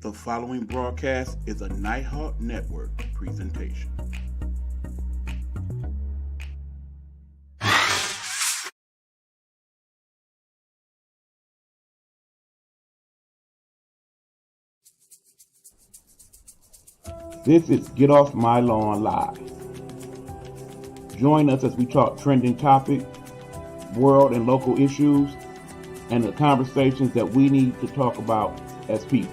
The following broadcast is a Nighthawk Network presentation. This is Get Off My Lawn Live. Join us as we talk trending topics, world and local issues, and the conversations that we need to talk about as people.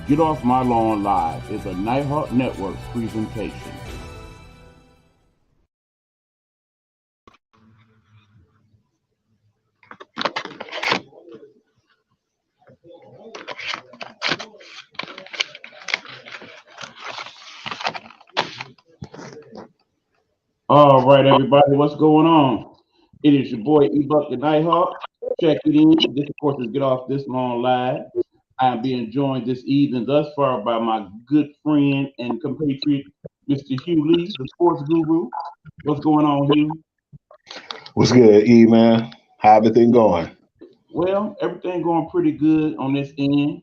Get Off My Lawn Live is a Nighthawk Network presentation. All right, everybody, what's going on? It is your boy E-Buck the Nighthawk. Check it in. This, of course, is Get Off This Lawn Live. I am being joined this evening thus far by my good friend and compatriot, Mr. Hugh Lee, the sports guru. What's going on, Hugh? What's good, E, man? How everything going? Well, everything going pretty good on this end,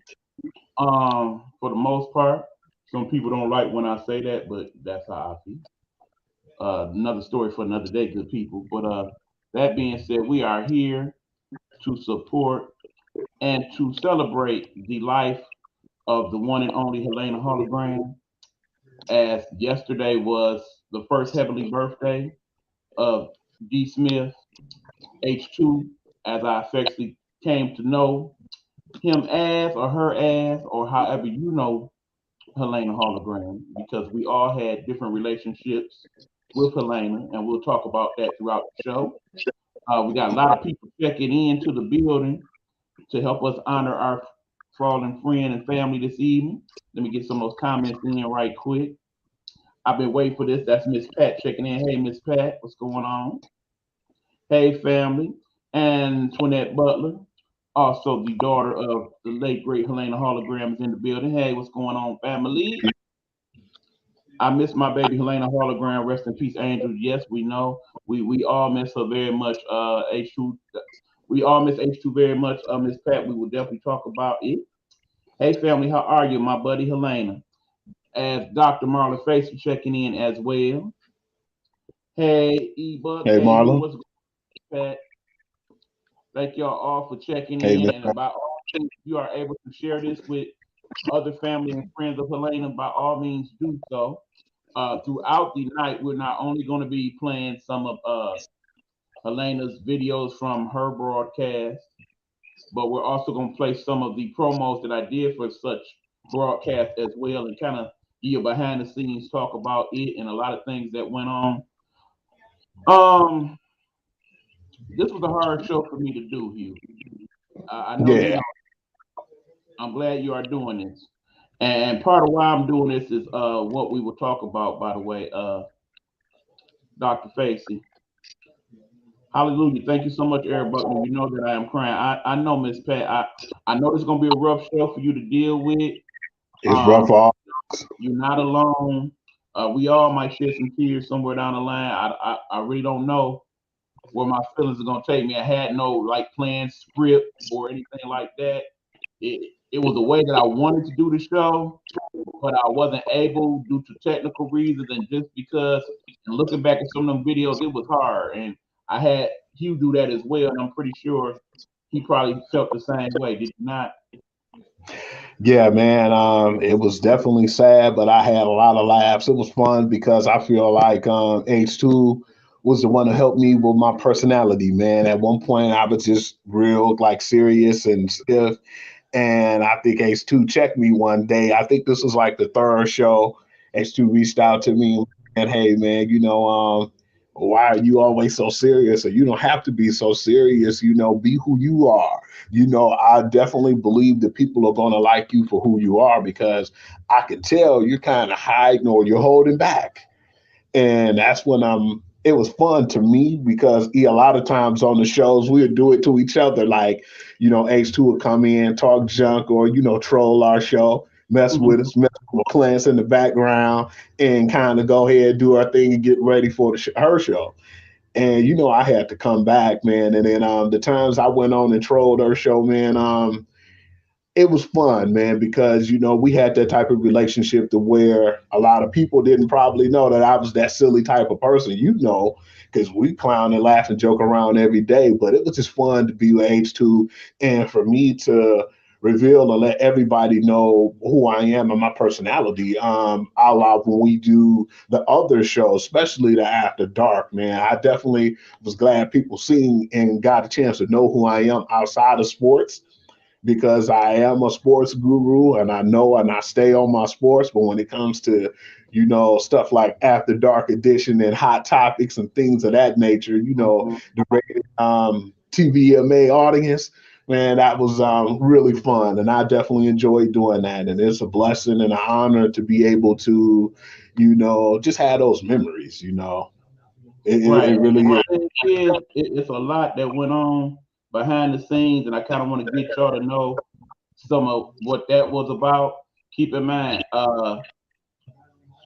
for the most part. Some people don't like when I say that, but that's how I feel. Another story for another day, good people. But that being said, we are here to support and to celebrate the life of the one and only Helena Hologram, as yesterday was the first heavenly birthday of D. Smith, H2, as I affectionately came to know him as, or her as, or however you know Helena Hologram, because we all had different relationships with Helena, and we'll talk about that throughout the show. We got a lot of people checking into the building to help us honor our fallen friend and family this evening. Let me get some of those comments in right quick. I've been waiting for this. That's Miss Pat checking in. Hey, Miss Pat, what's going on? Hey, family. And Twinette Butler, also the daughter of the late, great Helena Hologram, is in the building. Hey, what's going on, family? I miss my baby Helena Hologram. Rest in peace, Angel. Yes, we know. We all miss her very much. H2. We all miss H2 very much. Miss Pat, we will definitely talk about it. Hey, family, how are you? My buddy Helena. As Dr. Marlon Facey checking in as well. Hey, E-Buck. Hey, Marlon. What's going on, Pat? Thank y'all all for checking Hey, in. man. And about all means, if you are able to share this with other family and friends of Helena, by all means do so. Throughout the night, we're not only going to be playing some of Helena's videos from her broadcast, but we're also going to play some of the promos that I did for such broadcast as well, and kind of give you behind the scenes talk about it and a lot of things that went on. This was a hard show for me to do, Hugh. I know you Yeah. know. I'm glad you are doing this, and part of why I'm doing this is what we will talk about. By the way, Dr. Facey. Hallelujah. Thank you so much, Eric Buckman. You know that I am crying. I know, Miss Pat. I know this is gonna be a rough show for you to deal with. It's rough for all. You're not alone. We all might shed some tears somewhere down the line. I really don't know where my feelings are gonna take me. I had no like planned script or anything like that. It was a way that I wanted to do the show, but I wasn't able due to technical reasons and just because. And looking back at some of them videos, it was hard, and I had Hugh do that as well, and I'm pretty sure he probably felt the same way. Did you not? Yeah, man. It was definitely sad, but I had a lot of laughs. It was fun because I feel like H2 was the one who helped me with my personality, man. At one point, I was just real, like, serious and stiff. And I think H2 checked me one day. I think this was like the third show. H2 reached out to me and, hey, man, why are you always so serious? Or you don't have to be so serious, be who you are. I definitely believe that people are going to like you for who you are because I can tell you're kind of hiding or you're holding back. And that's when it was fun to me because a lot of times on the shows we would do it to each other. Like, H2 would come in, talk junk, or, troll our show, mess with us, mess with Clarence in the background, and kind of go ahead, do our thing, and get ready for her show. And I had to come back, man. And then the times I went on and trolled her show, man, it was fun, man, because we had that type of relationship to where a lot of people didn't probably know that I was that silly type of person, because we clown and laugh and joke around every day. But it was just fun to be with H2 and for me to reveal and let everybody know who I am and my personality. A la when we do the other shows, especially the After Dark, man. I definitely was glad people seen and got a chance to know who I am outside of sports, because I am a sports guru and I know and I stay on my sports. But when it comes to, stuff like After Dark Edition and hot topics and things of that nature, the rated TVMA audience, man, that was really fun. And I definitely enjoyed doing that. And it's a blessing and an honor to be able to, just have those memories, Right. it really is. It's a lot that went on behind the scenes, and I kind of want to get y'all to know some of what that was about. Keep in mind,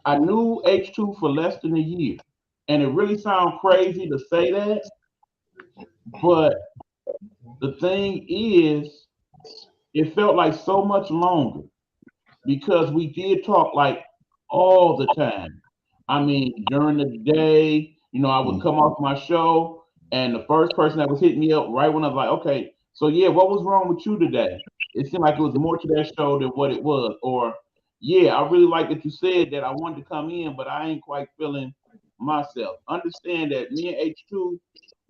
I knew H2 for less than a year, and it really sounds crazy to say that, but the thing is, it felt like so much longer because we did talk like all the time. I mean, during the day, I would come off my show, and the first person that was hitting me up right when I was like, okay, so yeah, what was wrong with you today? It seemed like it was more to that show than what it was. Or, yeah, I really like that you said that I wanted to come in, but I ain't quite feeling myself. Understand that me and H2,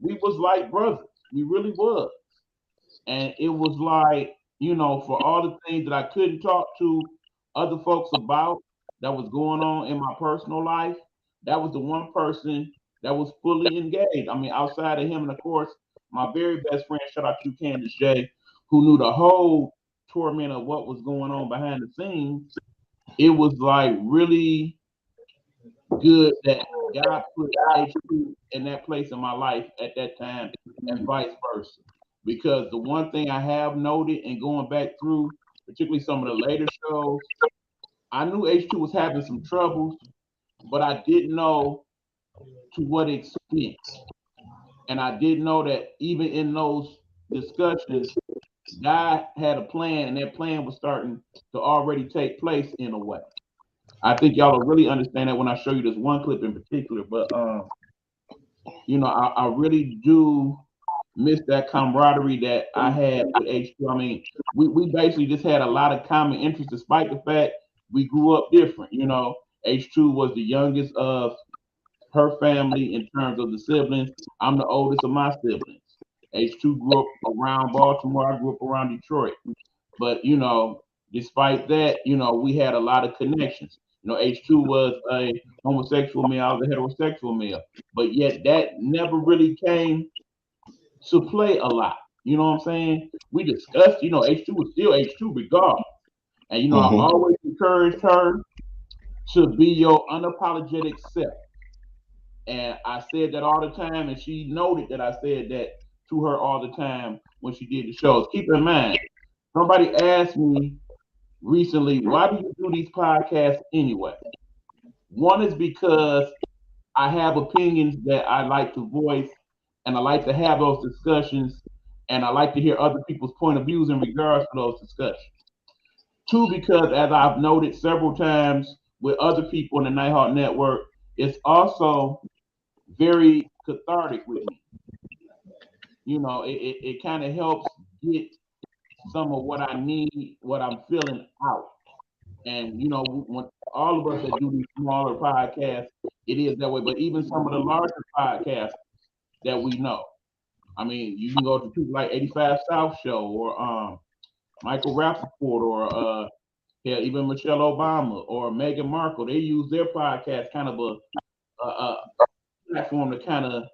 we was like brothers. We really was. And it was like, for all the things that I couldn't talk to other folks about that was going on in my personal life, that was the one person that was fully engaged. I mean, outside of him, and of course, my very best friend, shout out to you, Candace J, who knew the whole torment of what was going on behind the scenes. It was like really good that God put H2 in that place in my life at that time, and vice versa. Because the one thing I have noted and going back through, particularly some of the later shows, I knew H2 was having some troubles, but I didn't know to what extent. And I didn't know that even in those discussions, God had a plan, and that plan was starting to already take place in a way. I think y'all will really understand that when I show you this one clip in particular. But I really do miss that camaraderie that I had with H2. I mean, we basically just had a lot of common interests, despite the fact we grew up different. H2 was the youngest of her family in terms of the siblings. I'm the oldest of my siblings. H2 grew up around Baltimore. I grew up around Detroit. But despite that, we had a lot of connections. H2 was a homosexual male, I was a heterosexual male. But yet that never really came to play a lot. You know what I'm saying? We discussed, H2 was still H2 regardless. And I Hmm. always encouraged her to be your unapologetic self. And I said that all the time, and she noted that I said that to her all the time when she did the shows. Keep in mind, somebody asked me recently, why do you do these podcasts anyway? One is because I have opinions that I like to voice, and I like to have those discussions, and I like to hear other people's point of views in regards to those discussions. Two, because as I've noted several times with other people in the Nighthawk Network, it's also very cathartic with me. It kind of helps get some of what I need, what I'm feeling out. And when all of us that do these smaller podcasts, it is that way. But even some of the larger podcasts that we know, I mean, you can go to people like 85 South Show or Michael Rappaport or yeah, even Michelle Obama or Meghan Markle. They use their podcast kind of a platform to kind of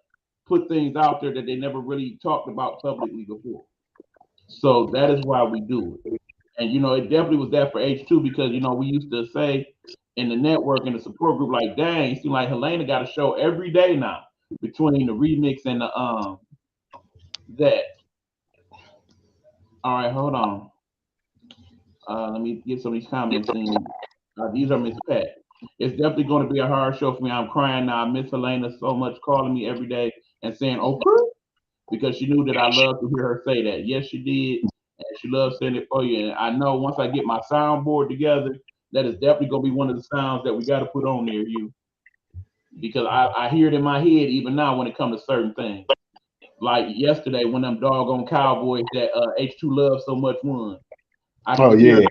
put things out there that they never really talked about publicly before. So that is why we do it. And it definitely was that for H2 because we used to say in the network and the support group, like, dang, it seems like Helena got a show every day now between the remix and the that. All right, hold on. Let me get some of these comments in. These are Miss Pat. It's definitely going to be a hard show for me. I'm crying now. I miss Helena so much, calling me every day and saying, okay, because she knew that I love to hear her say that. Yes, she did. And she loves saying it for you. And I know once I get my soundboard together, that is definitely going to be one of the sounds that we got to put on there, you. Because I hear it in my head even now when it comes to certain things. Like yesterday when them doggone Cowboys that H2 loves so much won. I Oh can hear yeah, it.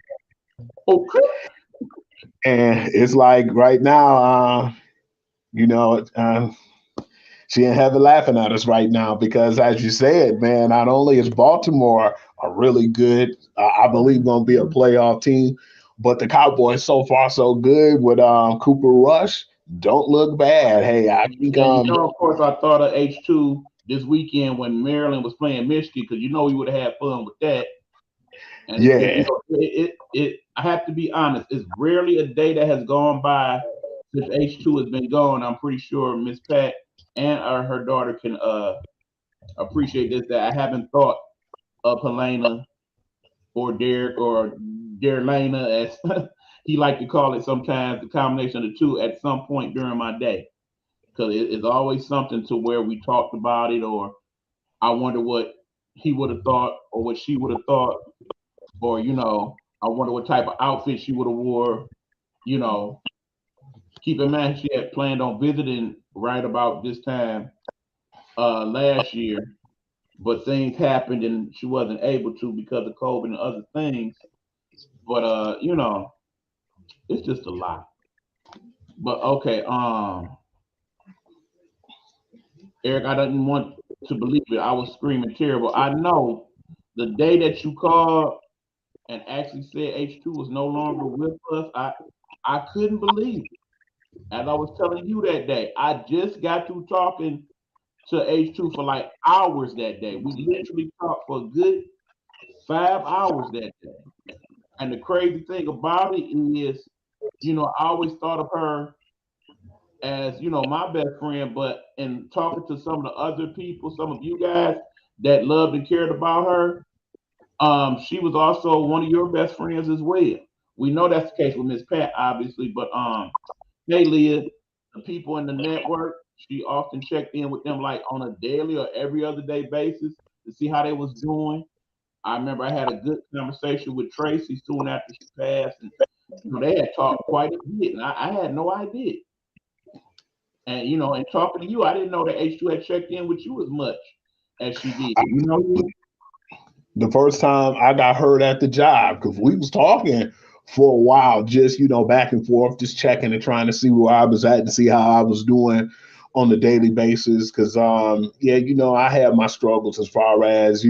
Okay. and it's like right now, you know, she in heaven laughing at us right now because, as you said, man, not only is Baltimore a really good, I believe, going to be a playoff team, but the Cowboys so far so good with Cooper Rush. Don't look bad. Hey, I think And of course, I thought of H2 this weekend when Maryland was playing Michigan because we would have had fun with that. And it's been, yeah, I have to be honest, it's rarely a day that has gone by since H2 has been gone. I'm pretty sure Miss Pat and her daughter can appreciate this, that I haven't thought of Helena or Derek or Derlana, as he like to call it sometimes, the combination of the two at some point during my day. Because it's always something to where we talked about it, or I wonder what he would have thought or what she would have thought, or I wonder what type of outfit she would have wore. You know, keep in mind she had planned on visiting right about this time last year, but things happened and she wasn't able to because of COVID and other things. But it's just a lot. But okay, Eric, I didn't want to believe it. I was screaming terrible. I know the day that you called and actually said H2 was no longer with us, I couldn't believe it. As I was telling you that day, I just got through talking to H2 for like hours that day. We literally talked for a good 5 hours that day. And the crazy thing about it is, I always thought of her as, my best friend, but in talking to some of the other people, some of you guys that loved and cared about her, she was also one of your best friends as well. We know that's the case with Miss Pat, obviously, but hey, Leah, the people in the network, she often checked in with them like on a daily or every other day basis to see how they was doing. I remember I had a good conversation with Tracy soon after she passed, and they had talked quite a bit, and I had no idea. And and talking to you, I didn't know that H2 had checked in with you as much as she did. the first time I got hurt at the job because we was talking for a while, just back and forth, just checking and trying to see where I was at and see how I was doing on a daily basis. Because yeah, I had my struggles as far as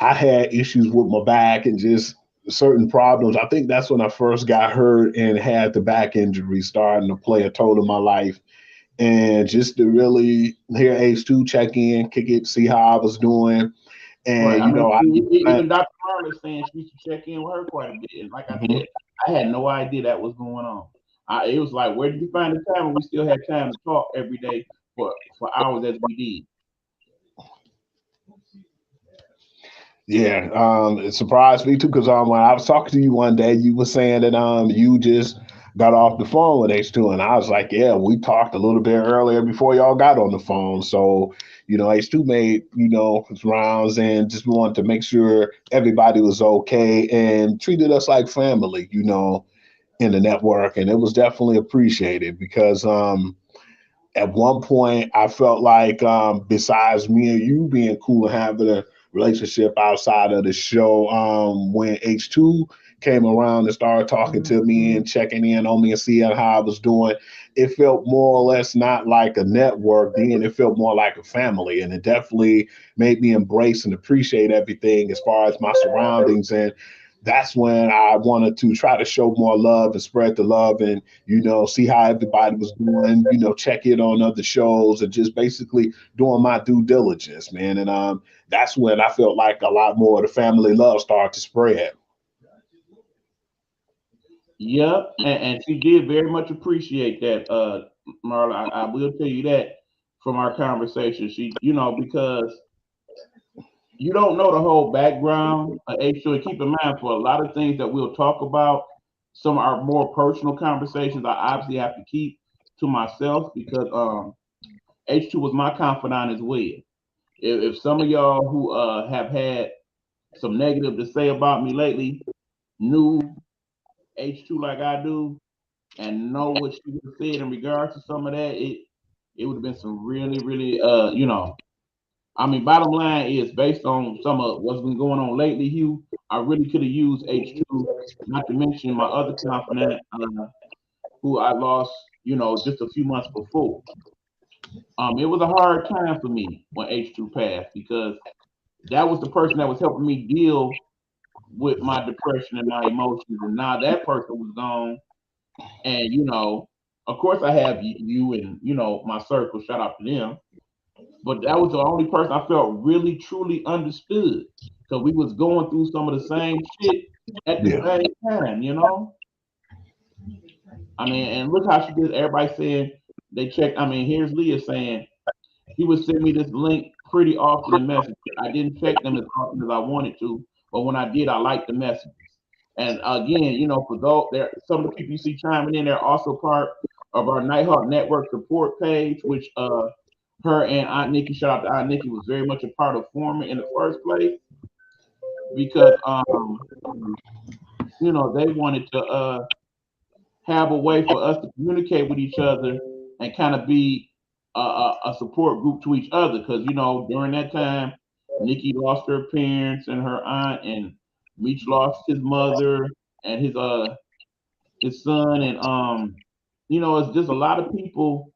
I had issues with my back and just certain problems. I think that's when I first got hurt and had the back injury starting to play a toll in my life. And just to really hear H2 check in, kick it, see how I was doing. Right. And I mean, I even Dr. Marley saying she used to check in with her quite a bit. And like I said, I had no idea that was going on. It was like, where did you find the time? And we still had time to talk every day for hours as we did. Yeah, it surprised me too because when I was talking to you one day, you were saying that you just got off the phone with H2, and I was like, yeah, we talked a little bit earlier before y'all got on the phone. So H2 made his rounds and just wanted to make sure everybody was okay and treated us like family, in the network, and it was definitely appreciated because at one point I felt like besides me and you being cool and having a relationship outside of the show, when H2 came around and started talking to me and checking in on me and seeing how I was doing, it felt more or less not like a network then, it felt more like a family, and it definitely made me embrace and appreciate everything as far as my surroundings. And that's when I wanted to try to show more love and spread the love and, see how everybody was doing, check in on other shows and just basically doing my due diligence, man. And that's when I felt like a lot more of the family love started to spread. Yep, and she did very much appreciate that, Marla. I will tell you that from our conversation. She, because you don't know the whole background of H2. And keep in mind, for a lot of things that we'll talk about, some of our more personal conversations, I obviously have to keep to myself because H2 was my confidant as well. If some of y'all who have had some negative to say about me lately knew H2 like I do and know what she would have said in regards to some of that, it would have been some really, really I mean, bottom line is based on some of what's been going on lately, Hugh, I really could have used H2, not to mention my other confidant, who I lost, just a few months before. It was a hard time for me when H2 passed because that was the person that was helping me deal with my depression and my emotions. And now that person was gone. And, of course, I have you and, my circle, shout out to them. But that was the only person I felt really, truly understood. Because we was going through some of the same shit at the Yeah. same time. I mean, and look how she did. Everybody saying they checked. I mean, here's Leah saying he would send me this link pretty often in messages. I didn't check them as often as I wanted to, but when I did, I liked the messages. And again, for those there, some of the people you see chiming in, they're also part of our Nighthawk Network support page, which her and Aunt Nikki, shout out to Aunt Nikki, was very much a part of forming in the first place because they wanted to have a way for us to communicate with each other and kind of be a support group to each other. Because during that time, Nikki lost her parents and her aunt, and Meech lost his mother and his son, and it's just a lot of people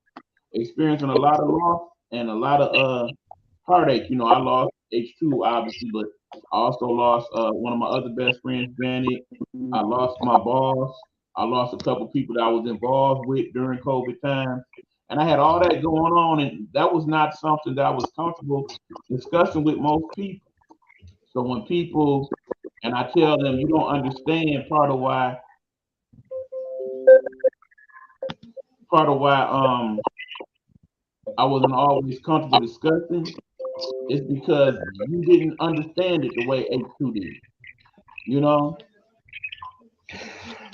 experiencing a lot of loss and a lot of heartache. I lost H2 obviously, but I also lost one of my other best friends, Janet. I lost my boss. I lost a couple people that I was involved with during COVID times. And I had all that going on, and that was not something that I was comfortable discussing with most people. So when people, and I tell them, you don't understand part of why I wasn't always comfortable discussing, is because you didn't understand it the way H2 did. You know?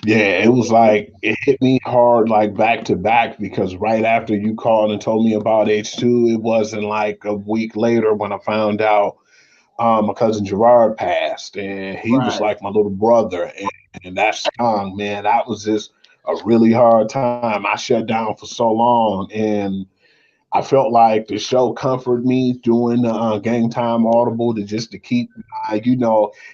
Yeah, it was like it hit me hard like back to back because right after you called and told me about H2, it wasn't like a week later when I found out my cousin Gerard passed, and he was Right. like my little brother, and that's young, man. That was just a really hard time. I shut down for so long, and I felt like the show comforted me doing the game time audible to just to keep my,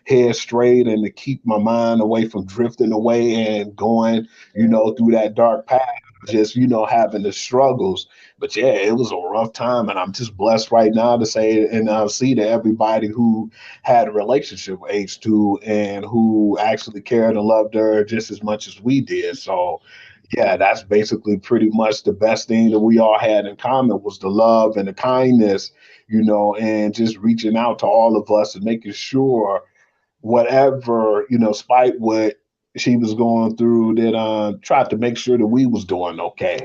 head straight and to keep my mind away from drifting away and going, through that dark path, just, having the struggles. But yeah, it was a rough time. And I'm just blessed right now to say and see to everybody who had a relationship with H2 and who actually cared and loved her just as much as we did. So, yeah, that's basically pretty much the best thing that we all had in common was the love and the kindness, and just reaching out to all of us and making sure whatever, spite what she was going through, that tried to make sure that we was doing okay.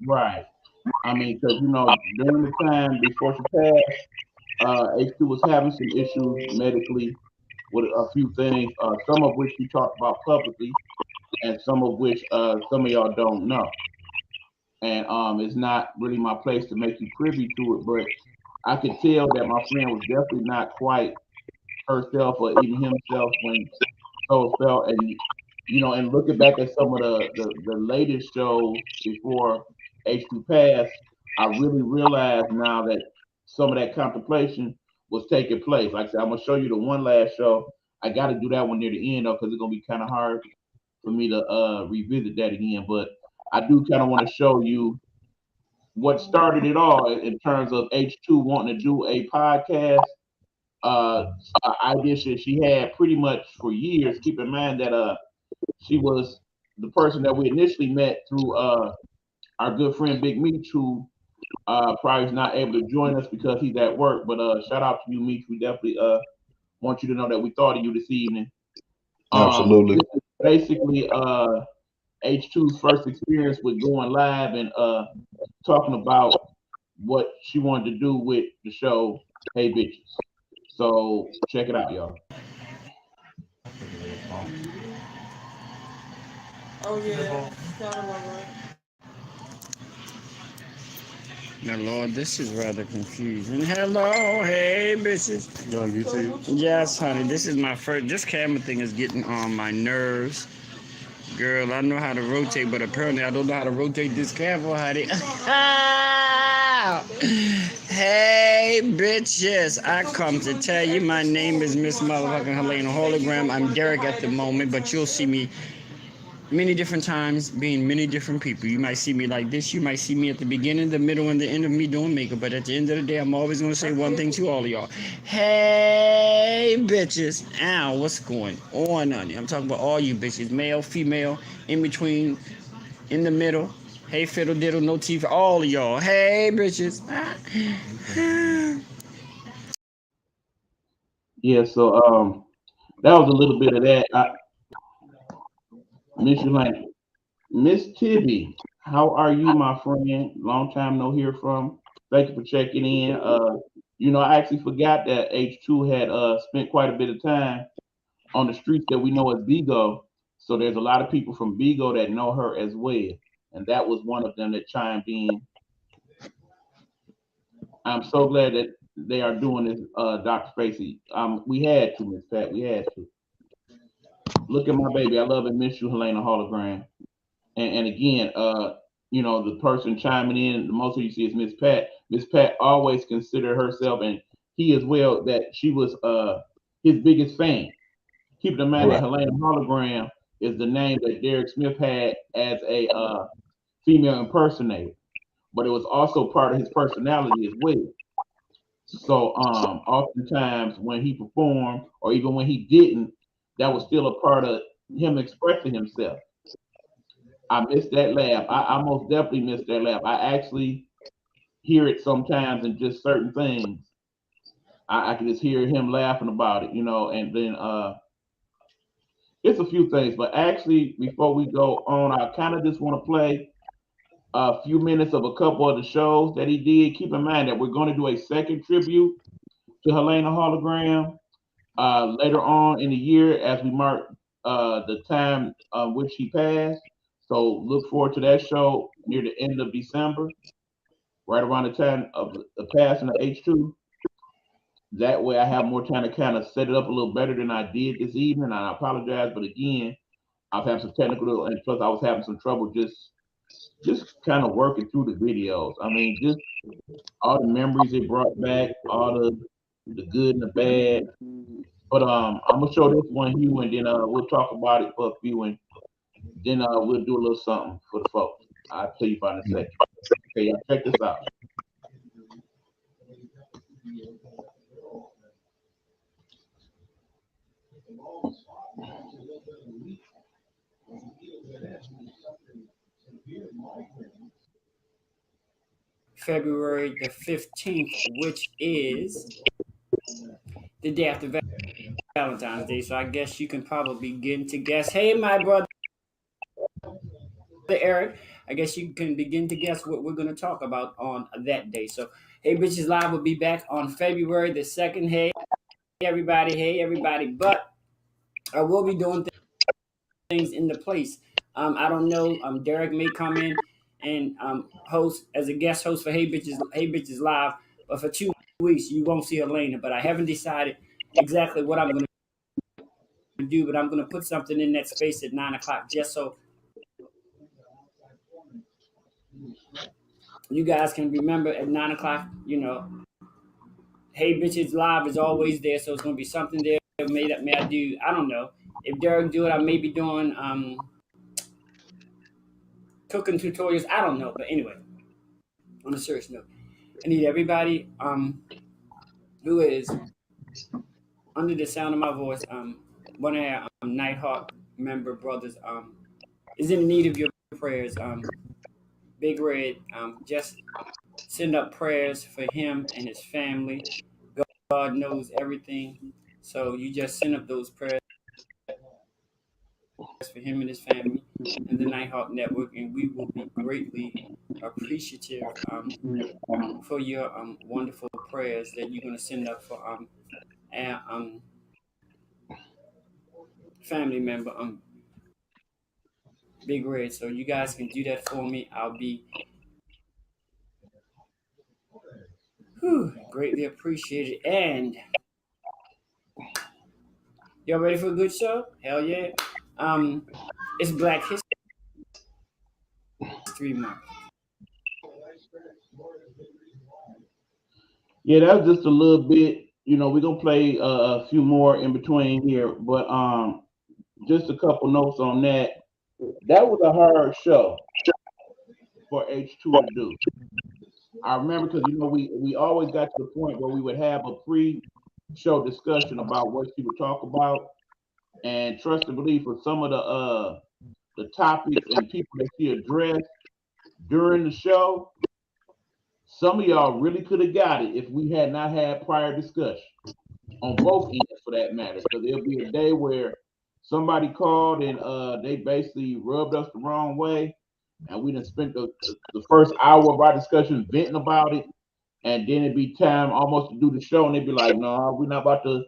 Right. I mean, because during the time before she passed, H2 was having some issues medically with a few things, some of which she talked about publicly, and some of which some of y'all don't know. And it's not really my place to make you privy to it, but I could tell that my friend was definitely not quite herself or even himself when so felt. And and looking back at some of the latest shows before H2 passed, I really realized now that some of that contemplation was taking place. Like I said, I'm gonna show you the one last show. I got to do that one near the end though, because it's gonna be kind of hard for me to revisit that again. But I do kind of want to show you what started it all in terms of H2 wanting to do a podcast uh, idea she had pretty much for years. Keep in mind that she was the person that we initially met through our good friend Big Meech, who probably is not able to join us because he's at work. But shout out to you, Meech. We definitely want you to know that we thought of you this evening. Um, Absolutely. basically H2's first experience with going live and talking about what she wanted to do with the show Hey Bitches. So check it out, y'all. Oh yeah, sound about right. Now, Lord, this is rather confusing. Hello, hey, bitches. You on YouTube? Yes, honey, this is my first. This camera thing is getting on my nerves. Girl, I know how to rotate, but apparently I don't know how to rotate this camera, honey. Hey, bitches. I come to tell you my name is Miss Motherfucking Helena Hologram. I'm Derek at the moment, but you'll see me many different times being many different people. You might see me like this. You might see me at the beginning, the middle, and the end of me doing makeup. But at the end of the day, I'm always going to say one thing to all of y'all. Hey, bitches. Ow, what's going on, honey? I'm talking about all you bitches, male, female, in between, in the middle. Hey, fiddle diddle, no teeth, all of y'all. Hey, bitches. Yeah, so that was a little bit of that. Miss Yolanda. Miss Tibby, how are you, my friend? Long time no hear from. Thank you for checking in. I actually forgot that H2 had spent quite a bit of time on the streets that we know as Bigo. So there's a lot of people from Bigo that know her as well. And that was one of them that chimed in. I'm so glad that they are doing this, Dr. Spacey. We had to, Miss Pat. We had to. Look at my baby. I love and miss you, Helena Hologram. And again, the person chiming in, the most of you see is Miss Pat. Miss Pat always considered herself, and he as well, that she was his biggest fan. Keep in mind that Right. Helena Hologram is the name that Derrick Smith had as a female impersonator, but it was also part of his personality as well. So oftentimes when he performed, or even when he didn't, that was still a part of him expressing himself. I miss that laugh. I most definitely miss that laugh. I actually hear it sometimes in just certain things. I can just hear him laughing about it, and then it's a few things. But actually, before we go on, I kind of just want to play a few minutes of a couple of the shows that he did. Keep in mind that we're going to do a second tribute to Helena Hologram later on in the year as we mark the time which he passed. So look forward to that show near the end of December, right around the time of the passing of H2. That way I have more time to kind of set it up a little better than I did this evening. I apologize, but again, I've had some technical and plus I was having some trouble just kind of working through the videos. I mean, just all the memories it brought back, all the good and the bad. But I'm gonna show this one you, and then we'll talk about it for a few, and then we'll do a little something for the folks. I'll tell you about in a second. Okay, y'all check this out. February the 15th, which is the day after Valentine's Day. So I guess you can probably begin to guess. Hey, my brother Eric, I guess you can begin to guess what we're going to talk about on that day. So, Hey Bitches Live will be back on February the 2nd. Hey, everybody. Hey, everybody. But I will be doing things in the place. I don't know. Derek may come in and host as a guest host for Hey Bitches Live. But for 2 weeks, you won't see Elena. But I haven't decided exactly what I'm going to do. But I'm going to put something in that space at 9 o'clock just so you guys can remember at 9 o'clock. Hey Bitches Live is always there, so it's gonna be something there. May I do? I don't know. If Derek do it, I may be doing cooking tutorials. I don't know, but anyway, on a serious note, I need everybody who is under the sound of my voice, one of our Nighthawk member brothers is in need of your prayers. Big Red, just send up prayers for him and his family. God knows everything, so you just send up those prayers for for him and his family and the Nighthawk Network, and we will be greatly appreciative for your wonderful prayers that you're gonna send up for our family member Big Red. So you guys can do that for me. I'll be greatly appreciated. And y'all ready for a good show? Hell yeah. It's Black History Month. Yeah, that was just a little bit. We're gonna play a few more in between here, but just a couple notes on that. That was a hard show for H2 to do. I remember because we always got to the point where we would have a pre-show discussion about what she would talk about, and trust and believe for some of the topics and people that she addressed during the show, some of y'all really could have got it if we had not had prior discussion on both ends for that matter. Because there'll be a day where somebody called and they basically rubbed us the wrong way, and we done spent the first hour of our discussion venting about it, and then it'd be time almost to do the show, and they'd be like, "No, we're not about to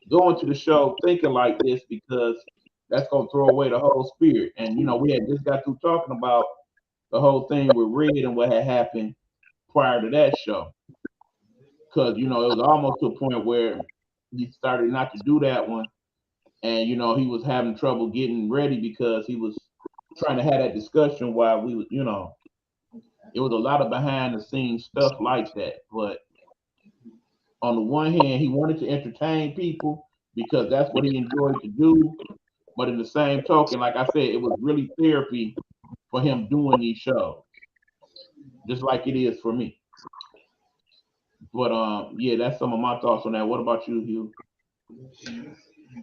go into the show thinking like this because that's gonna throw away the whole spirit." And we had just got through talking about the whole thing with Red and what had happened prior to that show, because it was almost to a point where he started not to do that one, and he was having trouble getting ready because he was trying to have that discussion while we was it was a lot of behind the scenes stuff like that. But on the one hand, he wanted to entertain people because that's what he enjoyed to do. But in the same token, like I said, it was really therapy for him doing these shows, just like it is for me. But yeah, that's some of my thoughts on that. What about you, Hugh?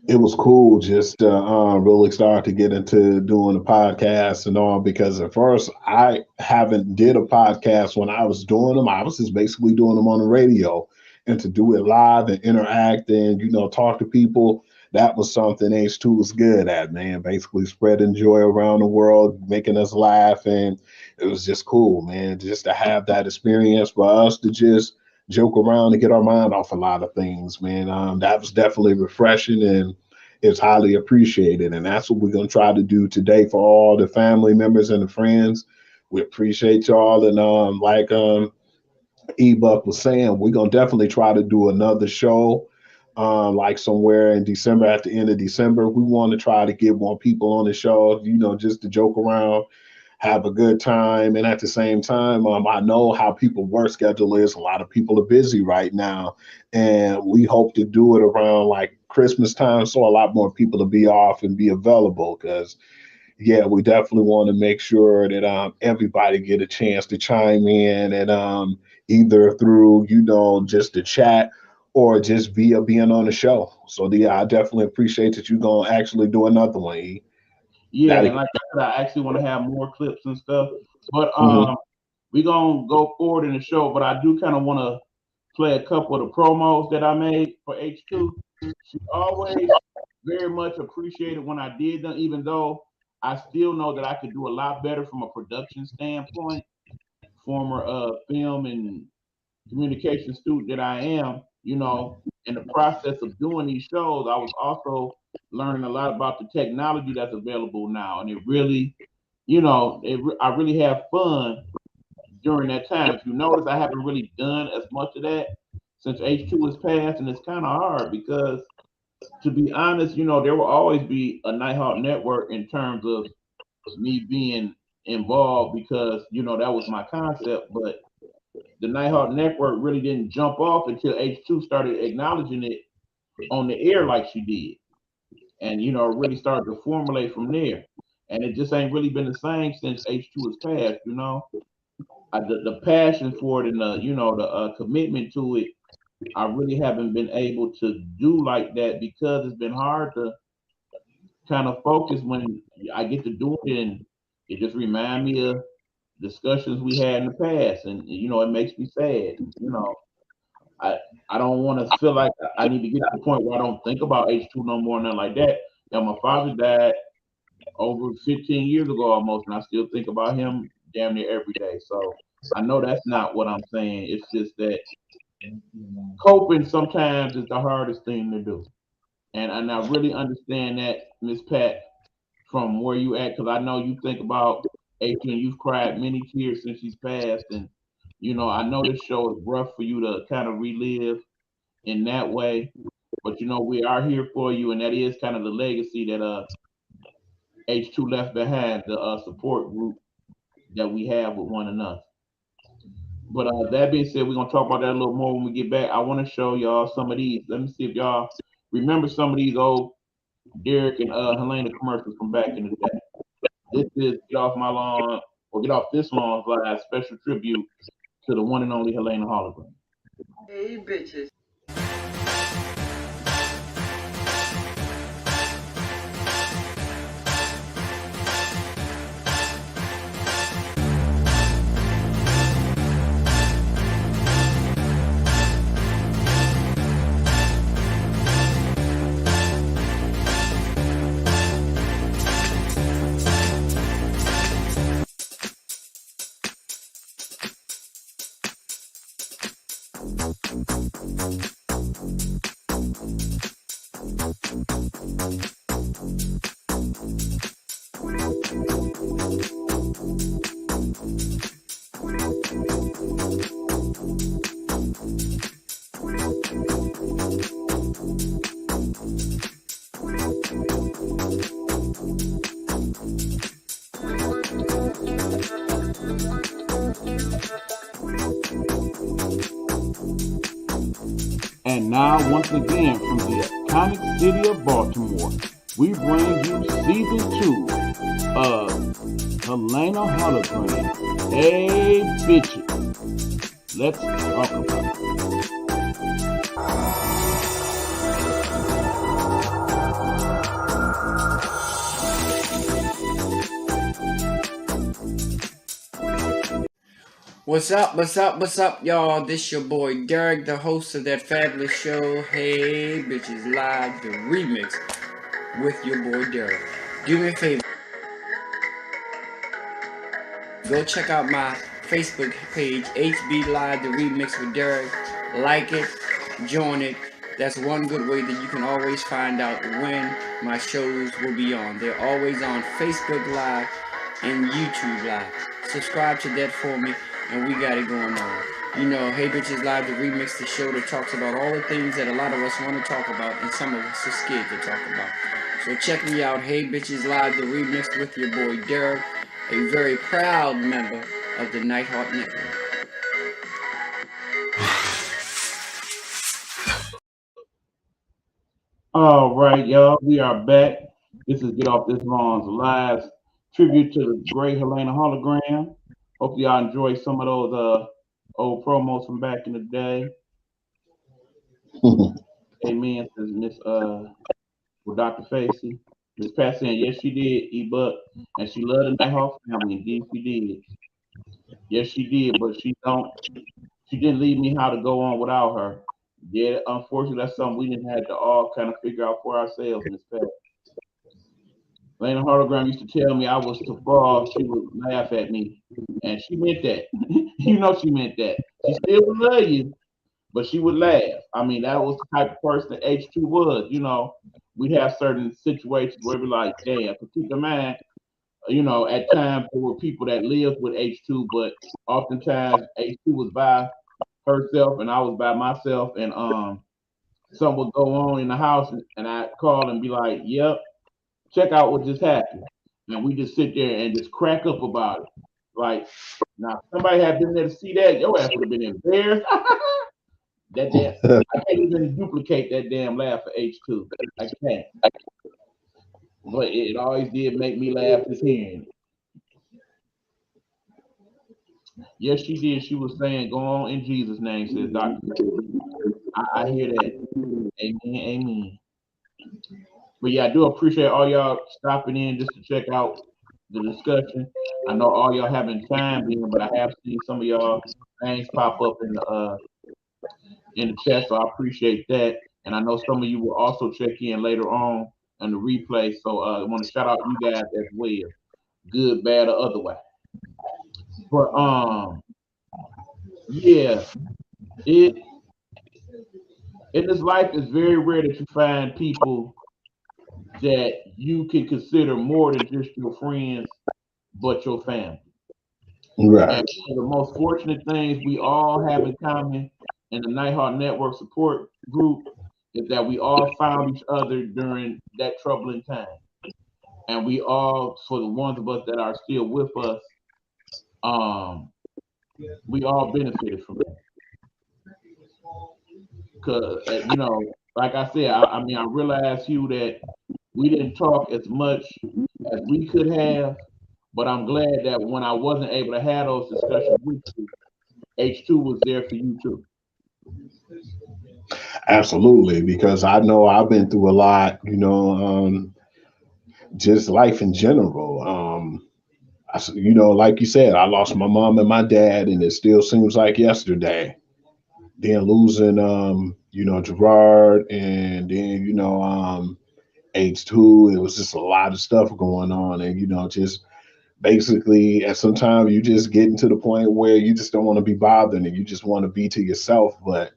It was cool just to really start to get into doing the podcast and all, because at first I haven't did a podcast when I was doing them. I was just basically doing them on the radio, and to do it live and interact and talk to people, that was something H2 was good at, man. Basically spreading joy around the world, making us laugh, and it was just cool, man, just to have that experience for us to just joke around and get our mind off a lot of things, man. That was definitely refreshing, and it's highly appreciated. And that's what we're going to try to do today for all the family members and the friends. We appreciate y'all. And E-Buck was saying, we're going to definitely try to do another show like somewhere in December, at the end of December. We want to try to get more people on the show, just to joke around, have a good time. And at the same time, I know how people work schedule is. A lot of people are busy right now, and we hope to do it around like Christmas time, so a lot more people to be off and be available. Because yeah, we definitely want to make sure that everybody get a chance to chime in, and either through just the chat or just via being on the show. So yeah, I definitely appreciate that you're gonna actually do another one. E. Yeah, That'd and like I said, I actually want to have more clips and stuff. But Mhm. we're gonna go forward in the show. But I do kind of want to play a couple of the promos that I made for H2. She always very much appreciated when I did them, even though I still know that I could do a lot better from a production standpoint. Former film and communication student that I am, in the process of doing these shows, I was also learning a lot about the technology that's available now, and it really, I really have fun during that time. If you notice, I haven't really done as much of that since H2 has passed, and it's kind of hard because, to be honest, there will always be a Nighthawk Network in terms of me being involved because that was my concept, but the Nighthawk Network really didn't jump off until H2 started acknowledging it on the air like she did. And, really started to formulate from there. And it just ain't really been the same since H2 has passed. The passion for it and the commitment to it, I really haven't been able to do like that because it's been hard to kind of focus when I get to do it, and it just remind me of discussions we had in the past, and it makes me sad. I I don't want to feel like I need to get to the point where I don't think about H2 no more, nothing like that. My father died over 15 years ago almost, and I still think about him damn near every day. So I know that's not what I'm saying. It's just that coping sometimes is the hardest thing to do. And I really understand that, Miss Pat, from where you at, because I know you think about Adrian, you've cried many tears since she's passed, and I know this show is rough for you to kind of relive in that way, but we are here for you, and that is kind of the legacy that H2 left behind, the support group that we have with one another. But that being said, we're gonna talk about that a little more when we get back. I want to show y'all some of these. Let me see if y'all remember some of these old Derek and Helena commercials from back in the day. This is Get Off My Lawn or Get Off This Lawn's live special tribute to the one and only Helena Hologram. Hey, bitches. And now, once again, from the iconic city of Baltimore, we bring you season 2 of Helena Hologram. Hey, bitches, let's talk about it. What's up, y'all? This your boy Derek, the host of that fabulous show, Hey Bitches Live, the remix with your boy Derek. Do me a favor. Go check out my Facebook page, HB Live, the remix with Derek. Like it, join it. That's one good way that you can always find out when my shows will be on. They're always on Facebook Live and YouTube Live. Subscribe to that for me, and we got it going on. Hey Bitches Live, the remix, the show that talks about all the things that a lot of us want to talk about and some of us are scared to talk about. So check me out, Hey Bitches Live, the remix with your boy Derek, a very proud member of the Nighthawk Network. All right, y'all, we are back. This is Get Off This Lawn's live tribute to the great Helena Hologram. Hope y'all enjoy some of those old promos from back in the day. Amen, says Miss with Dr. Facey. Miss Pat saying, yes, she did, E-Buck. And she loved the Nighthawk family. Indeed, she did. Yes, she did, but she didn't leave me how to go on without her. Yeah, unfortunately, that's something we didn't have to all kind of figure out for ourselves, Miss Pat. Lena Hologram used to tell me I was to fall, she would laugh at me. And she meant that. She meant that. She still would love you, but she would laugh. I mean, that was the type of person that H2 was. We'd have certain situations where we're like, damn, to keep in mind, at times there were people that lived with H2, but oftentimes H2 was by herself and I was by myself, and something would go on in the house, and I'd call and be like, yep, check out what just happened. And we just sit there and just crack up about it. Like, now, if somebody had been there to see that, your ass would have been embarrassed. I can't even duplicate that damn laugh for H2. I can't. But it always did make me laugh just hearing it. Yes, she did. She was saying, go on in Jesus' name, says Dr. I hear that. Amen, amen. But yeah, I do appreciate all y'all stopping in just to check out the discussion. I know all y'all haven't time being, but I have seen some of y'all names pop up in the chat, so I appreciate that. And I know some of you will also check in later on and the replay. So I want to shout out you guys as well, good, bad, or otherwise. But yeah, it in this life it's very rare that you find people that you can consider more than just your friends, but your family. And Right. one of the most fortunate things we all have in common in the Nighthawk Network support group is that we all found each other during that troubling time. And we all, for the ones of us that are still with us, um, we all benefited from that. Cause like I said, I mean, I realized, Hugh, that we didn't talk as much as we could have, but I'm glad that when I wasn't able to have those discussions with you, H2 was there for you too. Absolutely, because I know I've been through a lot, just life in general. Like you said, I lost my mom and my dad, and it still seems like yesterday. Then losing, Gerard, and then, H2, it was just a lot of stuff going on. And, just basically at some time you just getting to the point where you just don't want to be bothered and you just want to be to yourself. But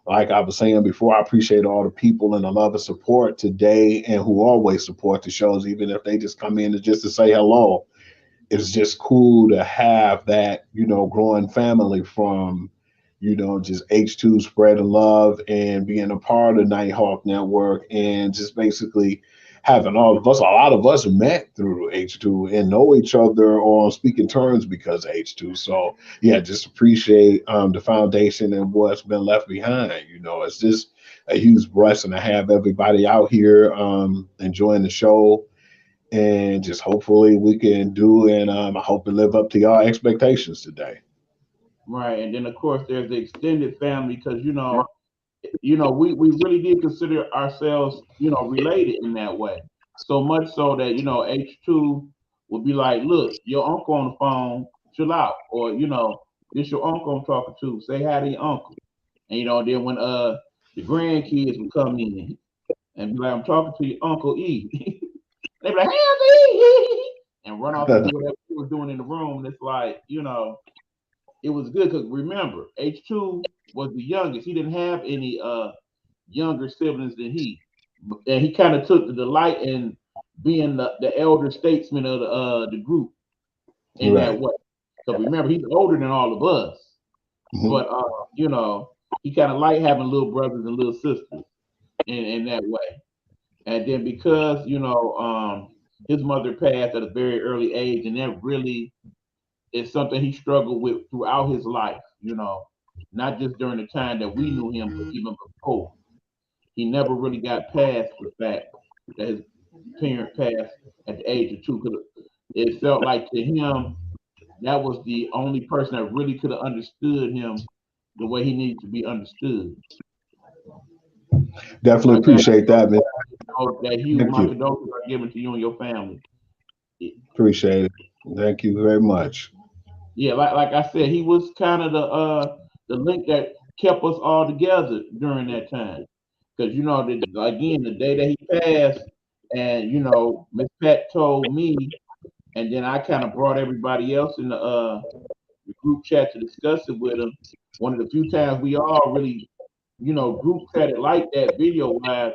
like I was saying before, I appreciate all the people and the love and support today and who always support the shows, even if they just come in just to say hello. It's just cool to have that, growing family from, just H2 spreading love and being a part of Nighthawk Network and just basically having all of us, a lot of us met through H2 and know each other on speaking terms because of H2. So yeah, just appreciate the foundation and what's been left behind. It's just a huge blessing to have everybody out here enjoying the show and just hopefully we can do and I hope to live up to y'all expectations today. Right. And then of course there's the extended family because we really did consider ourselves, related in that way. So much so that, H2 would be like, look, your uncle on the phone, chill out. Or, this your uncle I'm talking to. Say hi to your uncle. And then when the grandkids would come in and be like, I'm talking to your Uncle E. They'd be like, hey Uncle E and run off and do whatever he was doing in the room. And it's like, it was good because remember, H2 was the youngest. He didn't have any younger siblings than he. And he kind of took the delight in being the elder statesman of the group in that Right. way. So remember, he's older than all of us. Mhm. But he kind of liked having little brothers and little sisters in that way. And then because, his mother passed at a very early age, and that really is something he struggled with throughout his life, not just during the time that we knew him, but even before. He never really got past the fact that his parent passed at the age of 2 because it felt like to him that was the only person that really could have understood him the way he needed to be understood. So Definitely I got appreciate that, man. that huge Thank my you. condolences are given to you and your family. Appreciate it. Thank you very much. Yeah, like I said, he was kind of the link that kept us all together during that time. Because again, the day that he passed, and Miss Pat told me, and then I kind of brought everybody else in the group chat to discuss it with him. One of the few times we all really, group chatted like that video wise.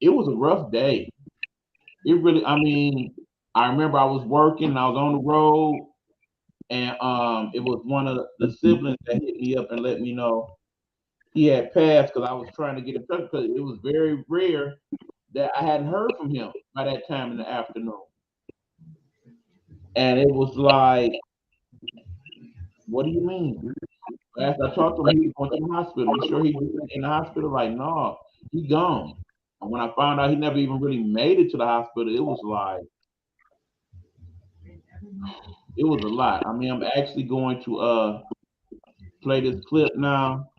It was a rough day. It really, I mean, I remember I was working, I was on the road, and it was one of the siblings that hit me up and let me know he had passed because I was trying to get in touch because it was very rare that I hadn't heard from him by that time in the afternoon. And it was like, what do you mean? After I talked to him, he was going to the hospital. You sure he's in the hospital? Like, no, he gone. And when I found out he never even really made it to the hospital, it was like, it was a lot. I mean, I'm actually going to play this clip now,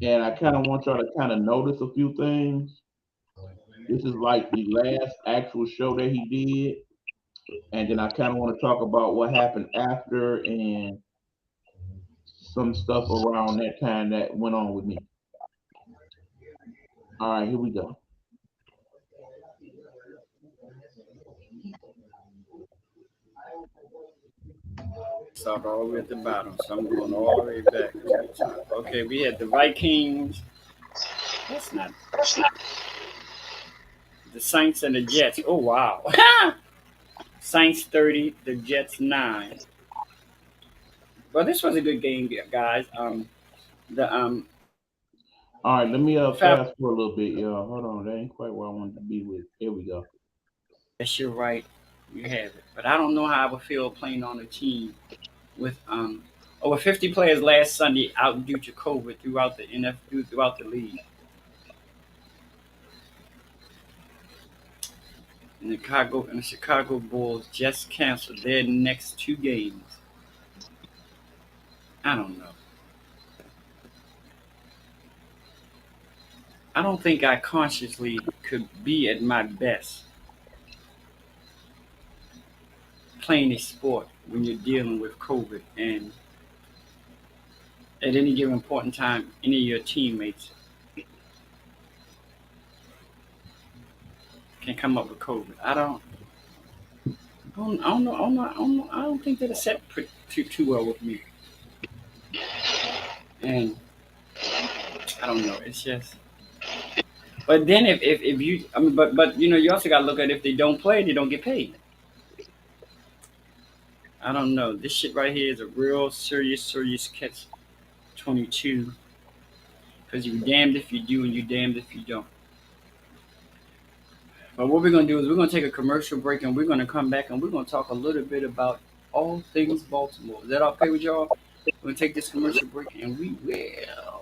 and I kind of want y'all to kind of notice a few things. This is like the last actual show that he did, and then I kind of want to talk about what happened after and some stuff around that time that went on with me. All right, here we go. Start all the way at the bottom. So I'm going all the way back to the top. Okay, we had the Vikings. That's not the Saints and the Jets. Oh wow. Saints 30, the Jets 9. Well, this was a good game, guys. The All right, let me Falcons. fast for a little bit, y'all. Hold on, that ain't quite where I wanted to be with. Here we go. Yes, you're right. You have it. But I don't know how I would feel playing on a team with over 50 players last Sunday out due to COVID throughout the throughout the league. And the Chicago Bulls just canceled their next two games. I don't know. I don't think I consciously could be at my best playing a sport when you're dealing with COVID and at any given point in time, any of your teammates can come up with COVID. I don't think that it's set too well with me. And I don't know. It's just. But then if you, I mean, but you know, you also got to look at if they don't play, they don't get paid. I don't know. This shit right here is a real serious catch 22 because you're damned if you do and you're damned if you don't. But what we're gonna do is we're gonna take a commercial break and we're gonna come back and we're gonna talk a little bit about all things Baltimore. Is that okay with y'all? We're gonna take this commercial break and we will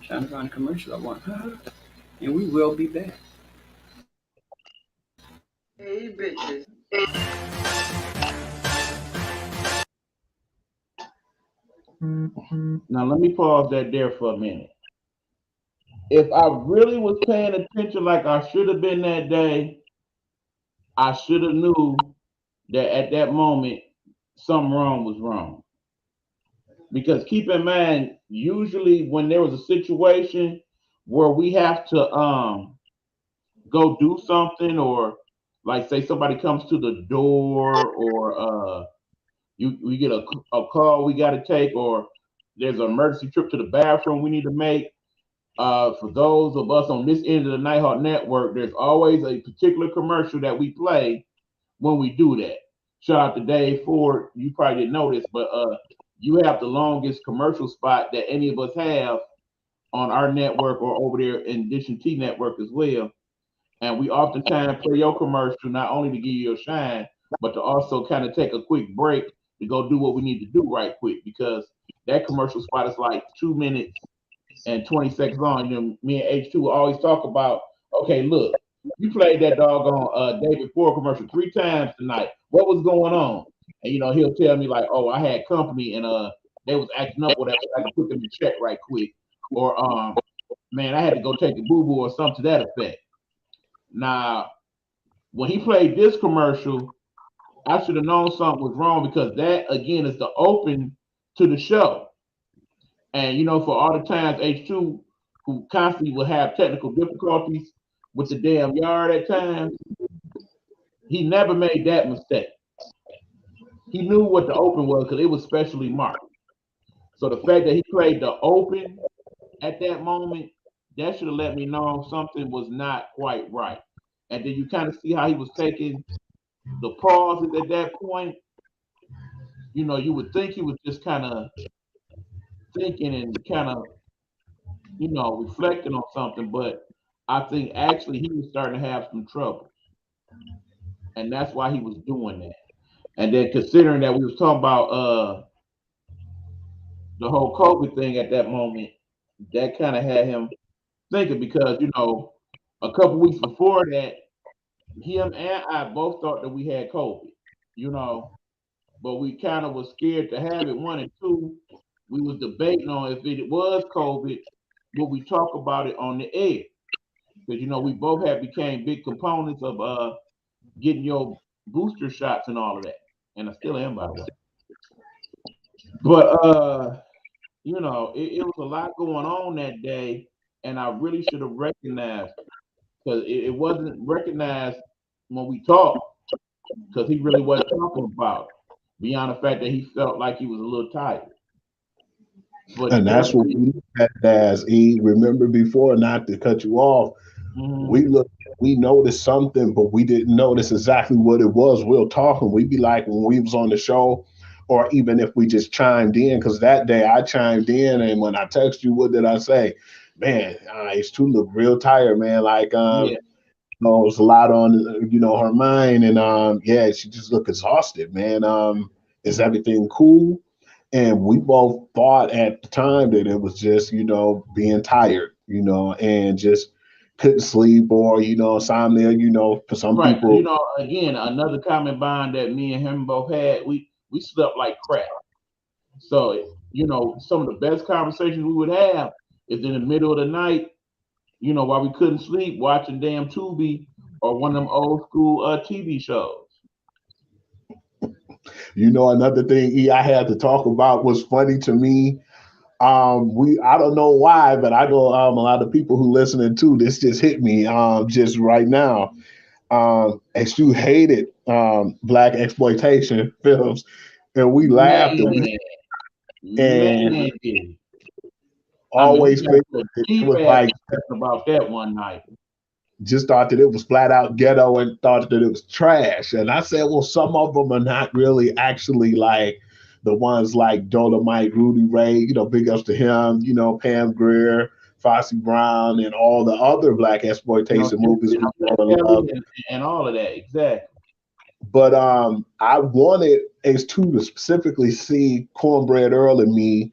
trying to find a commercial I want. And we will be back. Hey, bitches. Now let me pause that there for a minute. If I really was paying attention like I should have been that day, I should have knew that at that moment something wrong was wrong. Because keep in mind, usually when there was a situation where we have to go do something, or like say somebody comes to the door, or we get a call we got to take, or there's an emergency trip to the bathroom we need to make. For those of us on this end of the Nighthawk Network, there's always a particular commercial that we play when we do that. Shout out to Dave Ford. You probably didn't know this, but you have the longest commercial spot that any of us have on our network or over there in Dish and T network as well. And we oftentimes play your commercial not only to give you a shine, but to also kind of take a quick break to go do what we need to do right quick, because that commercial spot is like 2 minutes and 20 seconds long. You know, me and H2 always talk about, okay, look, you played that doggone David Ford commercial 3 times tonight. What was going on? And he'll tell me like, oh, I had company and they was acting up, whatever. I can put them in check right quick. Or man, I had to go take a boo-boo or something to that effect. Now, when he played this commercial, I should have known something was wrong, because that again is the open to the show. And for all the times H2 who constantly will have technical difficulties with the damn yard at times, he never made that mistake. He knew what the open was because it was specially marked. So the fact that he played the open at that moment, that should have let me know something was not quite right. And then you kind of see how he was taking the pauses at that point. You would think he was just kind of thinking and kind of, reflecting on something, but I think actually he was starting to have some trouble. And that's why he was doing that. And then considering that we was talking about the whole COVID thing at that moment, that kind of had him thinking, because a couple weeks before that, him and I both thought that we had COVID, you know, but we kind of was scared to have it. One, and two, we was debating on if it was COVID, would we talk about it on the air? Because we both had became big components of getting your booster shots and all of that, and I still am, by the way. But it was a lot going on that day, and I really should have recognized, because it wasn't recognized when we talked. because he really wasn't talking about it, beyond the fact that he felt like he was a little tired. But And that's what definitely, we look at it as. E, remember before, not to cut you off, we mhm, look, we noticed something, but we didn't notice exactly what it was. We'll talk, and we'd be like when we was on the show, or even if we just chimed in, because that day I chimed in, and when I text you, what did I say? Man, it's too look real tired, man. Like yeah, know, it's a lot on her mind, and yeah, she just looked exhausted, man. Is everything cool? And we both thought at the time that it was just being tired, and just couldn't sleep, or insomnia. For some right. people, Again, another common bond that me and him both had, we slept like crap. So, some of the best conversations we would have is in the middle of the night, while we couldn't sleep, watching damn Tubi or one of them old school TV shows. another thing I had to talk about was funny to me. I don't know why, but I know a lot of people who listening to this just hit me just right now. As you hated black exploitation films, and we laughed and we Man, and man, did he. I mean, we always got figured the that it deep was ass like discussion about that one night. just thought that it was flat out ghetto and thought that it was trash. And I said, well, some of them are not really actually like the ones like Dolomite, Rudy Ray, big ups to him, Pam Grier, Fosse Brown, and all the other black exploitation movies we know and love. Kelly and all of that, exactly. But I wanted H2 to specifically see Cornbread Earl and Me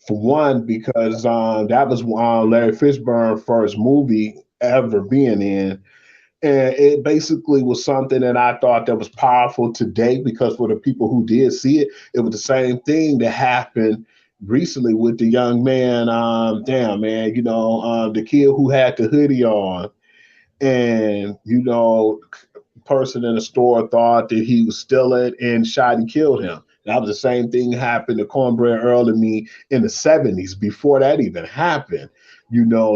for one, because that was Larry Fishburne's first movie ever being in. And it basically was something that I thought that was powerful today, because for the people who did see it, it was the same thing that happened recently with the young man. Damn, man, the kid who had the hoodie on, and person in the store thought that he was stealing and shot and killed him. That was the same thing happened to Cornbread Earl and Me in the 70s before that even happened.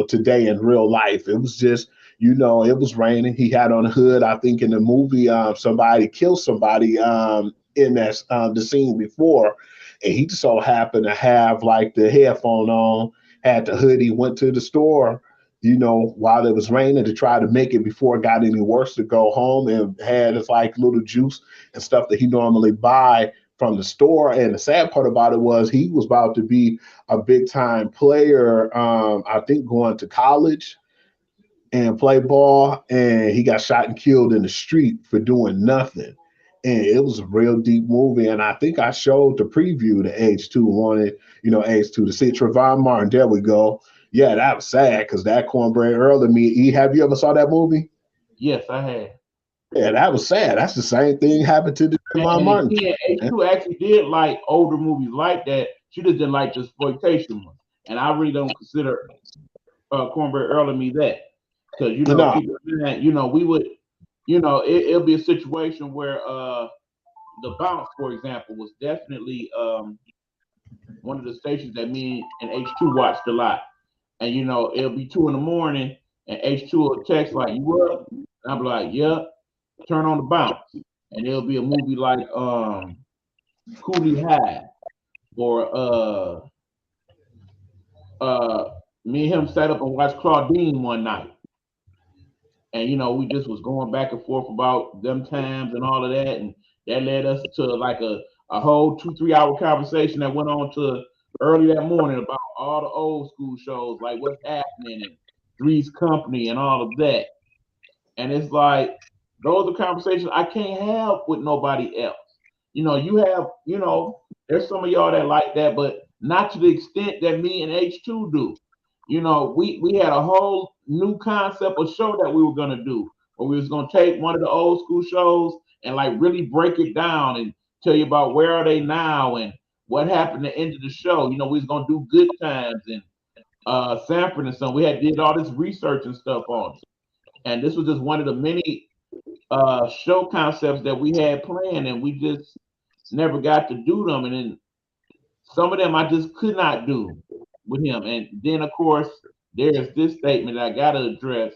Today in real life, it was just, it was raining. He had on a hood. I think in the movie, somebody killed somebody in that the scene before, and he just so happened to have like the headphone on, had the hoodie, went to the store while it was raining to try to make it before it got any worse, to go home, and had his like little juice and stuff that he normally buy from the store. And the sad part about it was he was about to be a big time player, I think going to college and play ball, and he got shot and killed in the street for doing nothing. And it was a real deep movie. And I think I showed the preview to H2, wanted, H2 to see Trayvon Martin. There we go. Yeah, that was sad because that Cornbread Earl and Me. E, have you ever saw that movie? Yes, I had. Yeah, that was sad. That's the same thing happened to the Trayvon And Martin. again, H2 actually did like older movies like that. She just didn't like the exploitation ones. And I really don't consider Cornbread Earl and Me that. Because, No, keep in mind, we would, it'll be a situation where The Bounce, for example, was definitely one of the stations that me and H2 watched a lot. And, it'll be 2 in the morning and H2 will text like, you up? And I'll be like, yep, turn on The Bounce. And it'll be a movie like Coolie High or uh me and him sat up and watched Claudine one night. And we just was going back and forth about them times and all of that, and that led us to like a whole 2 3 hour conversation that went on to early that morning about all the old school shows, like what's happening and Three's Company and all of that. And it's like those are conversations I can't have with nobody else. You have, there's some of y'all that like that, but not to the extent that me and H2 do. We had a whole new concept of show that we were gonna do, where we was gonna take one of the old school shows and like really break it down and tell you about where are they now and what happened at the end of the show. We was gonna do Good Times and Sanford and Son. We had did all this research and stuff on it, and this was just one of the many show concepts that we had planned, and we just never got to do them. And then some of them I just could not do with him. And then, of course, there's this statement that I got to address.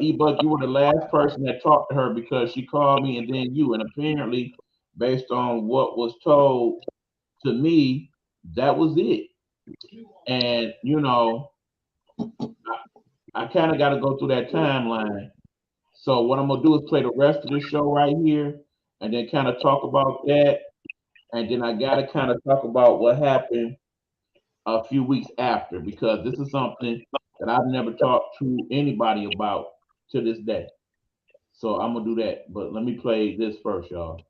E-Buck, you were the last person that talked to her because she called me and then you. And apparently, based on what was told to me, that was it. And, I kind of got to go through that timeline. So what I'm going to do is play the rest of this show right here and then kind of talk about that. And then I got to kind of talk about what happened a few weeks after because this is something that I've never talked to anybody about to this day. So I'm gonna do that, but let me play this first, y'all.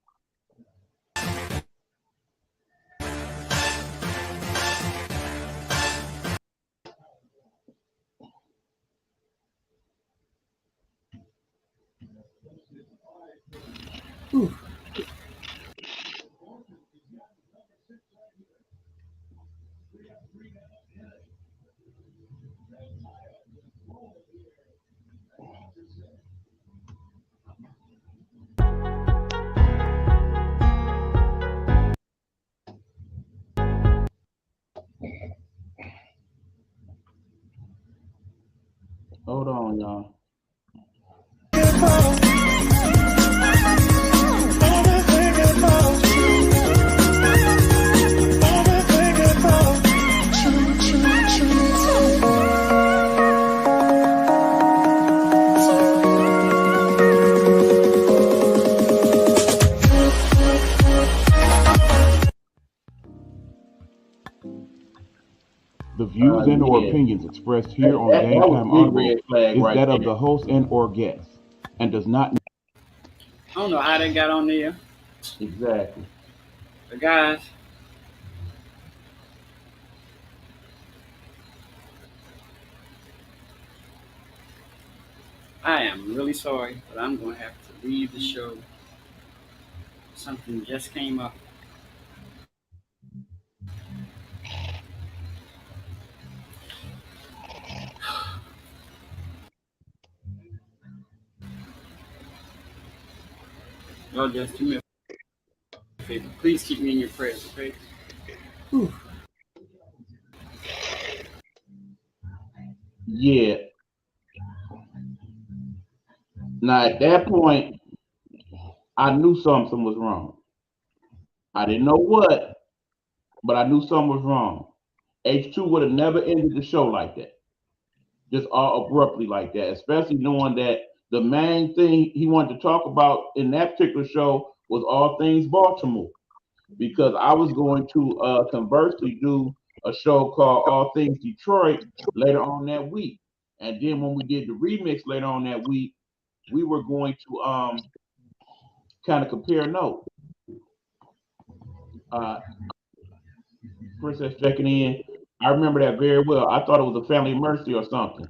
Hold on, y'all. The views and or Yeah, opinions expressed here on that Game was Time big Audible red flag is right that of there. the host and or guest and does not. I don't know how they got on there. Exactly. But guys, I am really sorry, but I'm going to have to leave the show. Something just came up. Y'all just do me a favor. Please keep me in your prayers, okay? Whew. Yeah. Now at that point, I knew something was wrong. I didn't know what, but I knew something was wrong. H2 would have never ended the show like that, just all abruptly like that, especially knowing that the main thing he wanted to talk about in that particular show was all things Baltimore. Because I was going to conversely do a show called All Things Detroit later on that week. And then when we did the remix later on that week, we were going to kind of compare notes. Uh, Princess checking in. I remember that very well. I thought it was a family mercy or something.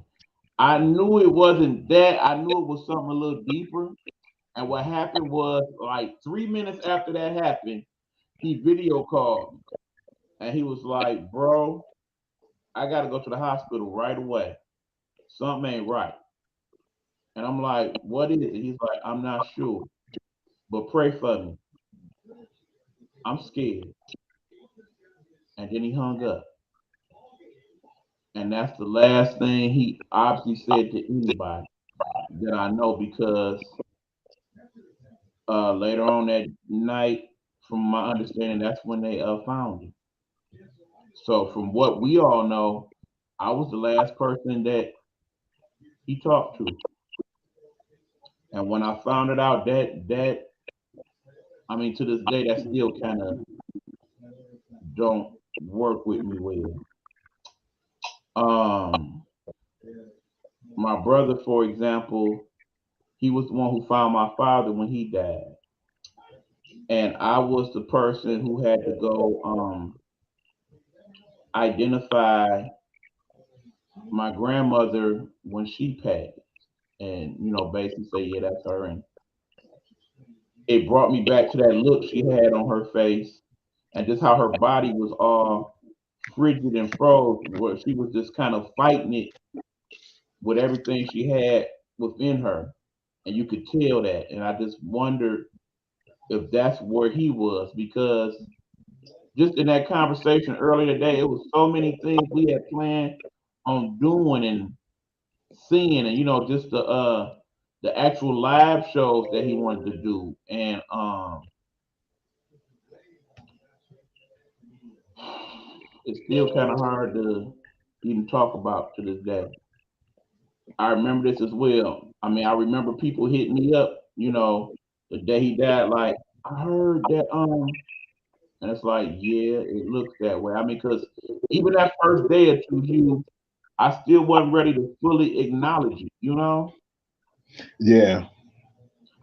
I knew it wasn't that. I knew it was something a little deeper. And what happened was like 3 minutes after that happened, he video called me. And he was like, bro, I got to go to the hospital right away. Something ain't right. And I'm like, what is it? He's like, I'm not sure, but pray for me. I'm scared. And then he hung up. And that's the last thing he obviously said to anybody that I know because later on that night, from my understanding, that's when they found him. So from what we all know, I was the last person that he talked to. And when I found it out, that I mean, to this day, that still kind of don't work with me well. Um, my brother, for example, he was the one who found my father when he died, and I was the person who had to go identify my grandmother when she passed, and basically say, yeah, that's her. And it brought me back to that look she had on her face, and just how her body was all frigid and froze, where she was just kind of fighting it with everything she had within her. And you could tell that. And I just wondered if that's where he was because just in that conversation earlier today, it was so many things we had planned on doing and seeing, and just the actual live shows that he wanted to do, and it's still kind of hard to even talk about to this day. I remember this as well. I mean, I remember people hitting me up, the day he died, like, I heard that, and it's like, yeah, it looks that way. I mean, because even that first day or two, I still wasn't ready to fully acknowledge it. Yeah,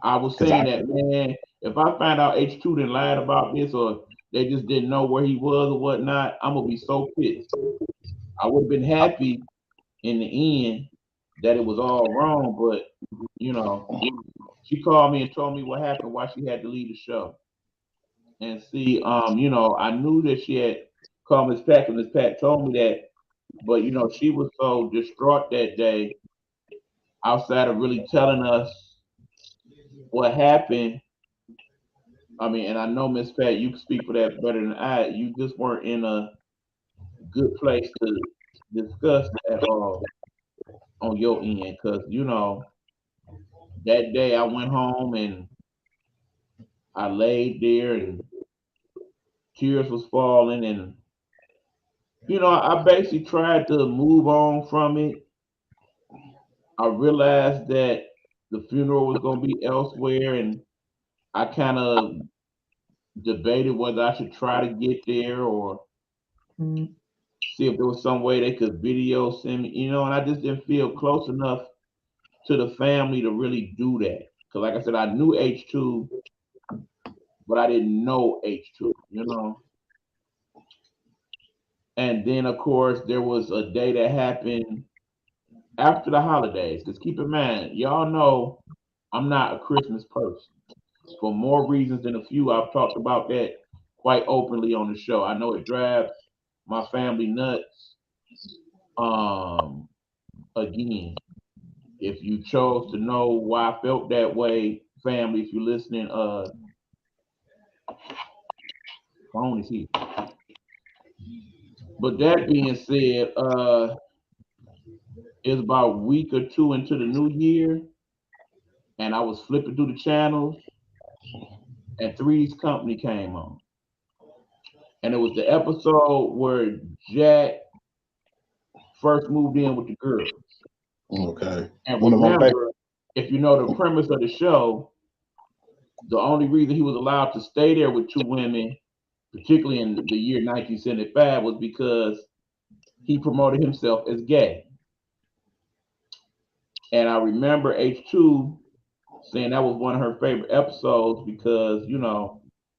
I was because saying that, man, if I find out H2 didn't lie about this, or they just didn't know where he was or whatnot, I'm gonna be so pissed. I would have been happy in the end that it was all wrong, but you know, she called me and told me what happened, why she had to leave the show. And see, I knew that she had called Miss Pat, and Miss Pat told me that, but she was so distraught that day, outside of really telling us what happened. I mean, and I know Miss Pat, you can speak for that better than I. You just weren't in a good place to discuss at all on your end, because that day I went home and I laid there and tears was falling, and I basically tried to move on from it. I realized that the funeral was going to be elsewhere, and I kind of debated whether I should try to get there or see if there was some way they could video send me, and I just didn't feel close enough to the family to really do that. Because, like I said, I knew H2, but I didn't know H2. And then, of course, there was a day that happened after the holidays. Because keep in mind, y'all know I'm not a Christmas person for more reasons than a few. I've talked about that quite openly on the show. I know it drives my family nuts. Um, Again, if you chose to know why I felt that way, family, if you're listening, phone is here. But that being said, it's about a week or two into the new year, and I was flipping through the channels, and Three's Company came on. And it was the episode where Jack first moved in with the girls. okay, And one of my favorite. remember, if you know the premise of the show, the only reason he was allowed to stay there with two women, particularly in the year 1975, was because he promoted himself as gay. And I remember H2 saying that was one of her favorite episodes because,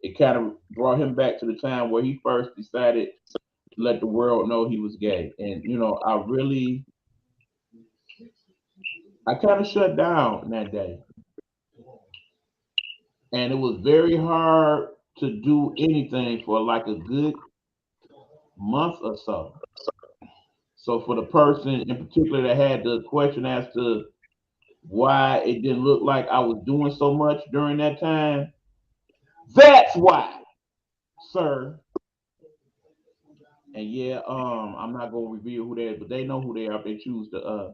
it kind of brought him back to the time where he first decided to let the world know he was gay. And, I kind of shut down that day. And it was very hard to do anything for like a good month or so. So for the person in particular that had the question as to why it didn't look like I was doing so much during that time, that's why, sir. And yeah, I'm not gonna reveal who they is, but they know who they are if they choose to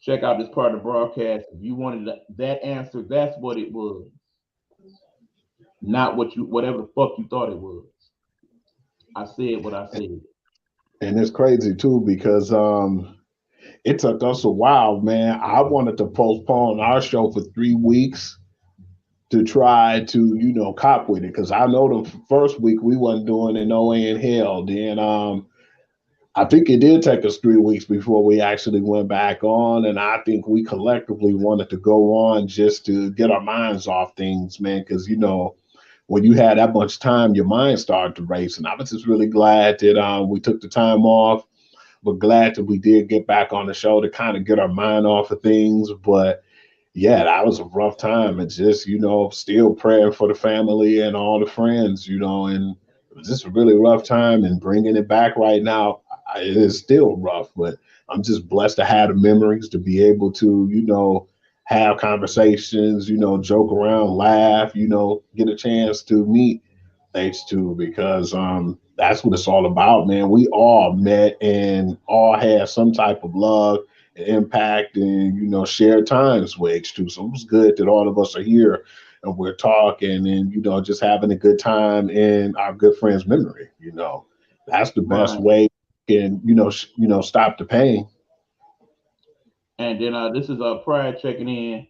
check out this part of the broadcast. If you wanted that answer, that's what it was, not whatever the fuck you thought it was. I said what I said. And it's crazy too because it took us a while, man. I wanted to postpone our show for 3 weeks to try to, cop with it because I know the first week we wasn't doing it no way in hell. Then I think it did take us 3 weeks before we actually went back on, and I think we collectively wanted to go on just to get our minds off things, man. Because when you had that much time, your mind started to race, and I was just really glad that we took the time off. But glad that we did get back on the show to kind of get our mind off of things. But yeah, that was a rough time. It's just, still praying for the family and all the friends, and it was just a really rough time. And bringing it back right now, it is still rough, but I'm just blessed to have the memories to be able to, have conversations, joke around, laugh, get a chance to meet H2 because that's what it's all about, man. We all met and all had some type of love impact and share times with H2. So it was good that all of us are here and we're talking and just having a good time in our good friend's memory. That's the best Right. way we can stop the pain. And then this is Pride checking in.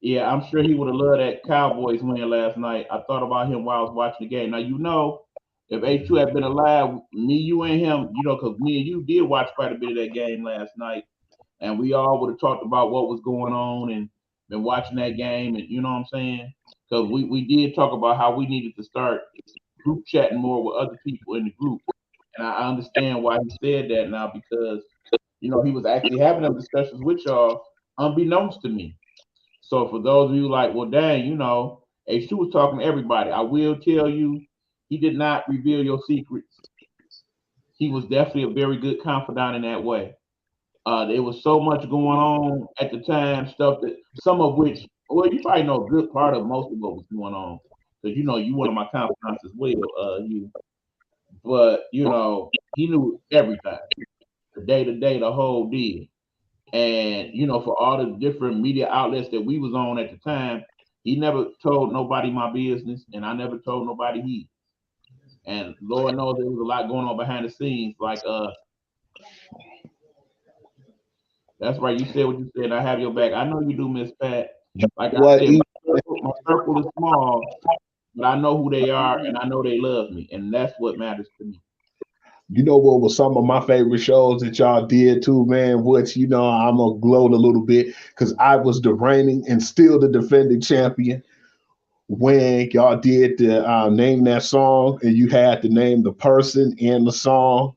Yeah, I'm sure he would have loved that Cowboys win last night. I thought about him while I was watching the game. Now if H2 had been alive, me, you, and him, because me and you did watch quite a bit of that game last night, and we all would have talked about what was going on and been watching that game, and you know what I'm saying? Because we did talk about how we needed to start group chatting more with other people in the group, and I understand why he said that now because he was actually having them discussions with y'all unbeknownst to me. So for those of you like, well, dang, H2 was talking to everybody. I will tell you, he did not reveal your secrets. He was definitely a very good confidant in that way. There was so much going on at the time, stuff that some of which, well, you probably know a good part of most of what was going on because you one of my confidants as well. But he knew everything, the day to day, the whole deal. And for all the different media outlets that we was on at the time, he never told nobody my business, and I never told nobody he. And Lord knows there was a lot going on behind the scenes. Like that's right. You said what you said. I have your back. I know you do, Miss Pat. Like I What said, my circle is small, but I know who they are, and I know they love me, and that's what matters to me. what was some of my favorite shows that y'all did too, man? Which I'm gonna gloat a little bit because I was the reigning and still the defending champion when y'all did the name that song and you had to name the person in the song.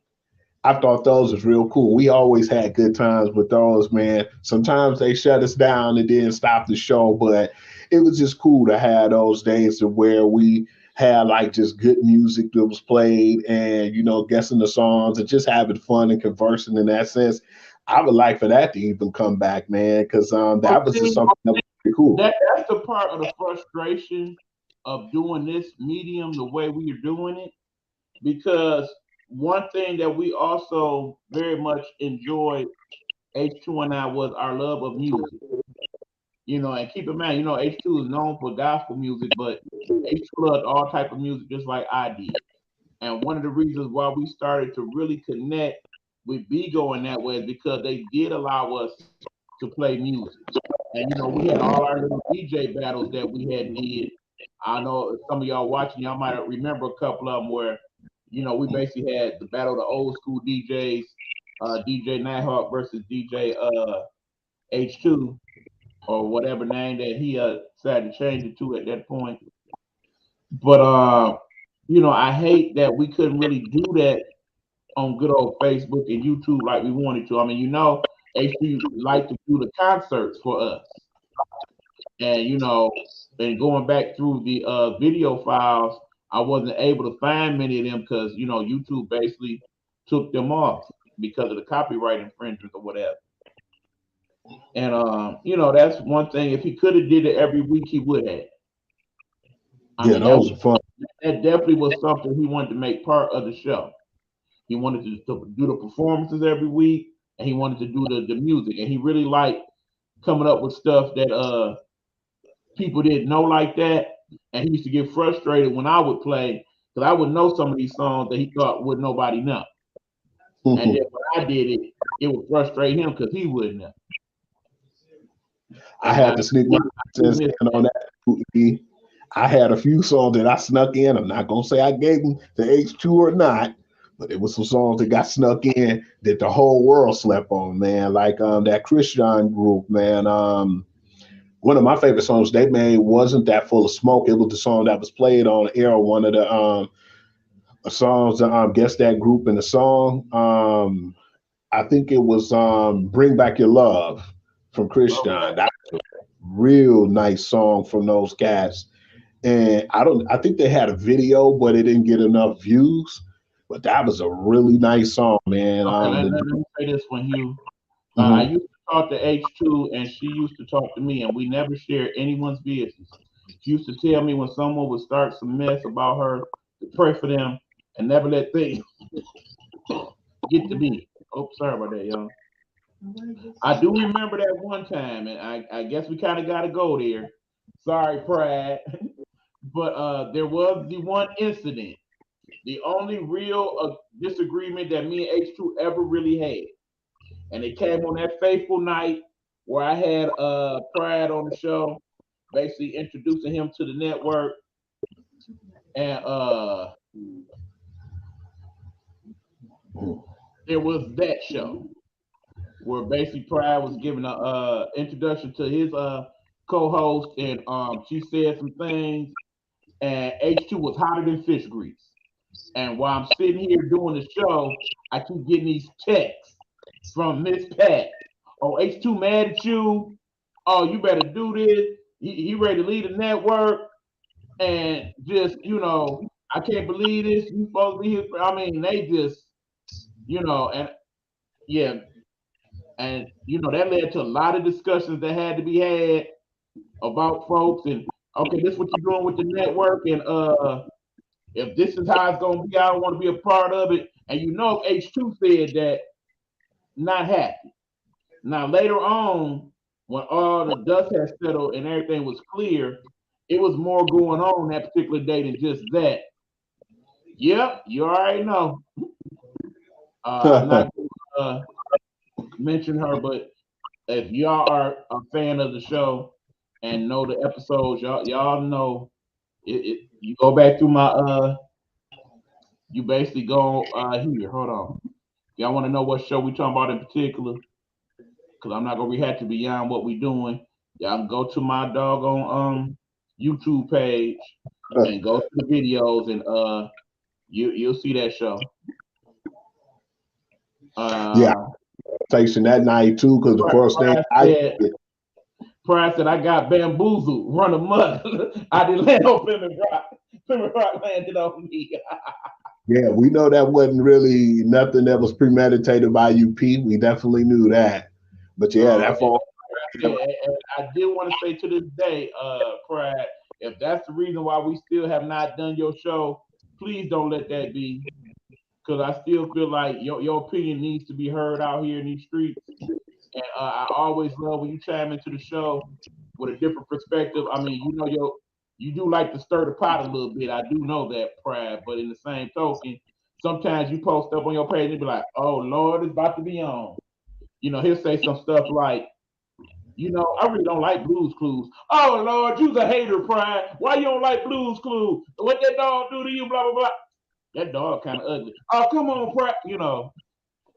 I thought those was real cool. We always had good times with those, man. Sometimes they shut us down and then stop the show, but it was just cool to have those days to where we had like just good music that was played and guessing the songs and just having fun and conversing in that sense. I would like for that to even come back, man, because But that was just see, something that was pretty cool. that's the part of the frustration of doing this medium the way we are doing it, because one thing that we also very much enjoyed, H2 and I, was our love of music. And keep in mind, H2 is known for gospel music, but H2 loved all type of music just like I did. And one of the reasons why we started to really connect with Bigo in that way is because they did allow us to play music. And we had all our little DJ battles that we had did. I know some of y'all watching, y'all might remember a couple of them where, we basically had the battle of the old school DJs, DJ Nighthawk versus DJ H2, or whatever name that he decided to change it to at that point. But I hate that we couldn't really do that on good old Facebook and YouTube like we wanted to. I mean, HB liked to do the concerts for us, and and going back through the video files, I wasn't able to find many of them because YouTube basically took them off because of the copyright infringement or whatever. And that's one thing. If he could have did it every week, he would have. I Yeah, mean, that those are fun. definitely was something he wanted to make part of the show. He wanted to do the performances every week, and he wanted to do the music, and he really liked coming up with stuff that people didn't know like that. And he used to get frustrated when I would play because I would know some of these songs that he thought would nobody know, and then when I did it, it would frustrate him because he wouldn't know. I And had to sneak my do sense miss in on that. I had a few songs that I snuck in. I'm not gonna say I gave them to H2 or not, but it was some songs that got snuck in that the whole world slept on, man. Like that Christian group, man. One of my favorite songs they made wasn't that full of smoke. It was the song that was played on air. One of the songs guess that group in the song. I think it was Bring Back Your Love from Christian. Okay. That's a real nice song from those cats. And I think they had a video, but it didn't get enough views. But that was a really nice song, man. Okay, let me say this one, Hugh. I Mhm. used to talk to H2, and she used to talk to me, and we never shared anyone's business. She used to tell me when someone would start some mess about her to pray for them and never let things get to me. Oh, sorry about that, y'all. I do remember that one time, and I guess we kind of got to go there. Sorry, Pride, but there was the one incident, the only real disagreement that me and H2 ever really had, and it came on that fateful night where I had Pride on the show, basically introducing him to the network, and there was that show where basically Pride was giving a introduction to his co-host, and she said some things, and H2 was hotter than fish grease. And while I'm sitting here doing the show, I keep getting these texts from Miss Pat. Oh, H2 mad at you. Oh, you better do this. He ready to leave the network. And just, I can't believe this. You supposed to be here. I mean, they just, and yeah, and that led to a lot of discussions that had to be had about folks. And okay, this is what you're doing with the network, and if this is how it's gonna be, I don't want to be a part of it. And H2 said that not happy. Now later on, when all the dust had settled and everything was clear, it was more going on that particular day than just that. Yep, you already know. I'm not gonna mention her, but if y'all are a fan of the show and know the episodes, y'all know it. You go back through my you basically go here. Hold on. Y'all want to know what show we talking about in particular? Because I'm not gonna rehash it beyond what we doing. Y'all can go to my doggone YouTube page and go to the videos, and you'll see that show. Yeah, facing that night too, because the first thing Pride said I got bamboozled, run amok. I didn't land on Plymouth Rock. Plymouth Rock landed on me. Yeah, we know that wasn't really nothing that was premeditated by UP. We definitely knew that. But yeah, that fall. And I did want to say to this day, Pride, if that's the reason why we still have not done your show, please don't let that be. Because I still feel like your opinion needs to be heard out here in these streets. And I always love when you chime into the show with a different perspective. I mean, you do like to stir the pot a little bit. I do know that, Pride. But in the same token, sometimes you post up on your page and be like, "Oh Lord, it's about to be on." He'll say some stuff like, I really don't like Blues Clues. Oh Lord, you's a hater, Pride. Why you don't like Blues Clues? What that dog do to you? Blah blah blah. That dog kind of ugly. Oh come on, Pride.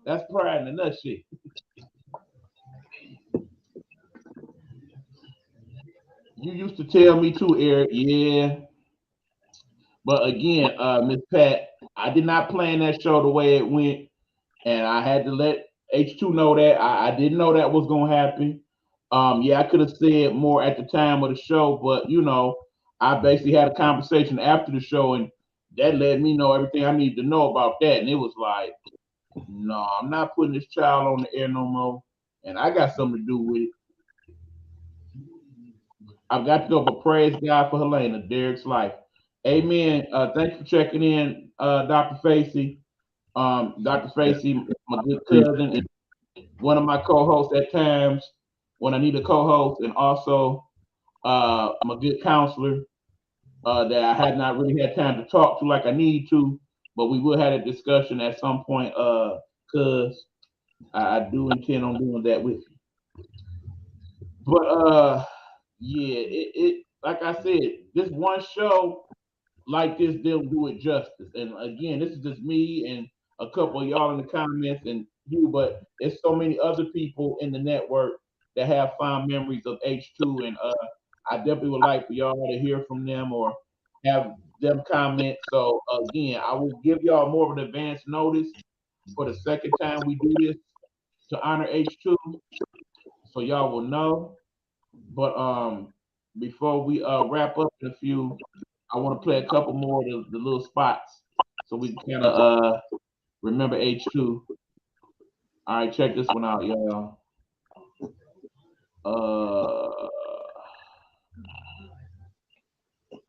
That's Pride in a nutshell. You used to tell me too, Eric. Yeah, but again, Miss Pat, I did not plan that show the way it went, and I had to let H2 know that. I didn't know that was gonna happen. Yeah, I could have said more at the time of the show, but I basically had a conversation after the show, and that let me know everything I needed to know about that. And it was like, no, I'm not putting this child on the air no more, and I got something to do with it. I've got to go for praise God for Helena, Derrick's life. Amen. Thanks for checking in, Dr. Facey. Dr. Facey, my good cousin, and one of my co-hosts at times when I need a co-host, and also my good counselor that I had not really had time to talk to like I need to, but we will have a discussion at some point, because I do intend on doing that with you. But yeah, it like I said, this one show like this didn't do it justice. And again, this is just me and a couple of y'all in the comments and you, but there's so many other people in the network that have fond memories of H2, and I definitely would like for y'all to hear from them or have them comment. So again, I will give y'all more of an advance notice for the second time we do this to honor H2, so y'all will know. But before we wrap up in a few, I want to play a couple more of the little spots so we can kind of remember H2. All right, check this one out, y'all.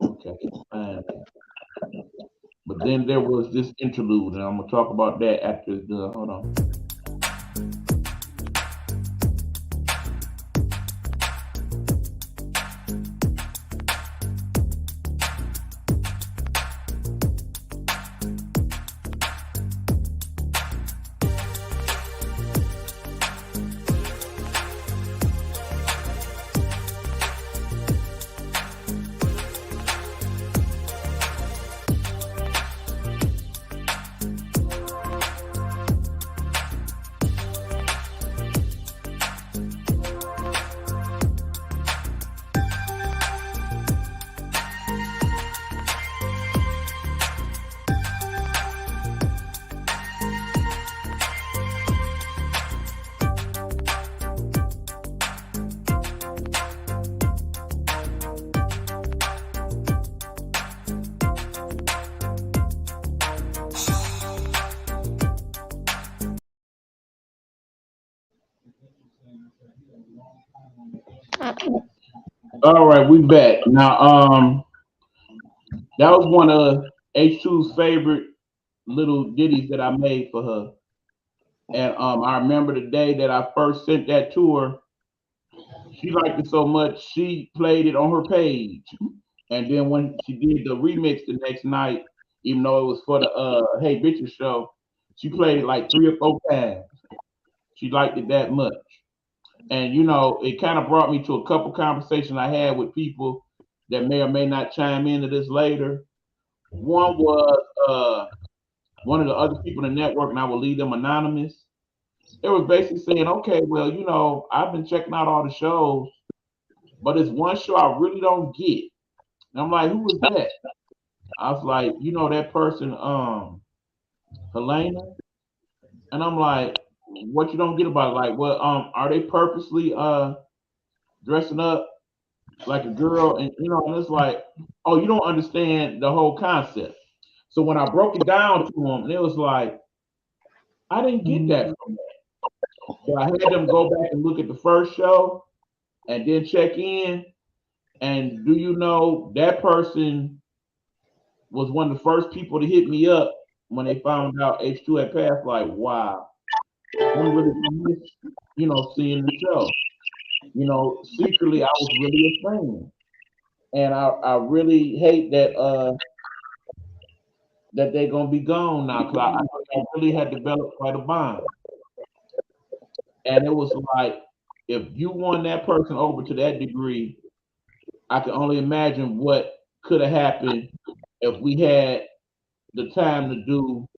Okay, but then there was this interlude, and I'm gonna talk about that after the. Hold on. All right, we back now. That was one of H2's favorite little ditties that I made for her, and I remember the day that I first sent that to her. She liked it so much she played it on her page, and then when she did the remix the next night, even though it was for the Hey Bitches show, she played it like 3 or 4 times. She liked it that much. And it kind of brought me to a couple conversations I had with people that may or may not chime into this later. One was one of the other people in the network, and I will leave them anonymous. It was basically saying, okay, well, I've been checking out all the shows, but it's one show I really don't get. And I'm like, who was that? I was like, that person, Helena. And I'm like, what you don't get about it? Like, well, are they purposely dressing up like a girl? And and it's like, oh, you don't understand the whole concept. So when I broke it down to them, and it was like, I didn't get that from that. So I had them go back and look at the first show and then check in. And do you know that person was one of the first people to hit me up when they found out H2 had passed? Like, wow, I'm really gonna miss, seeing the show. Secretly I was really a fan. And I really hate that they're gonna be gone now because I really had developed quite a bond. And it was like if you won that person over to that degree, I can only imagine what could have happened if we had the time to do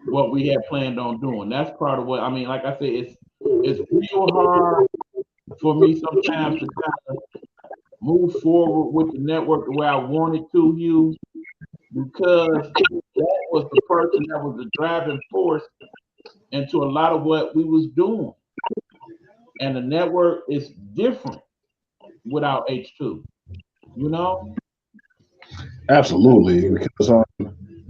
what we had planned on doing. That's part of what I mean. Like I said, it's real hard for me sometimes to kind of move forward with the network the way I wanted to, Hugh, because that was the person that was the driving force into a lot of what we was doing. And the network is different without H2, you know? Absolutely, because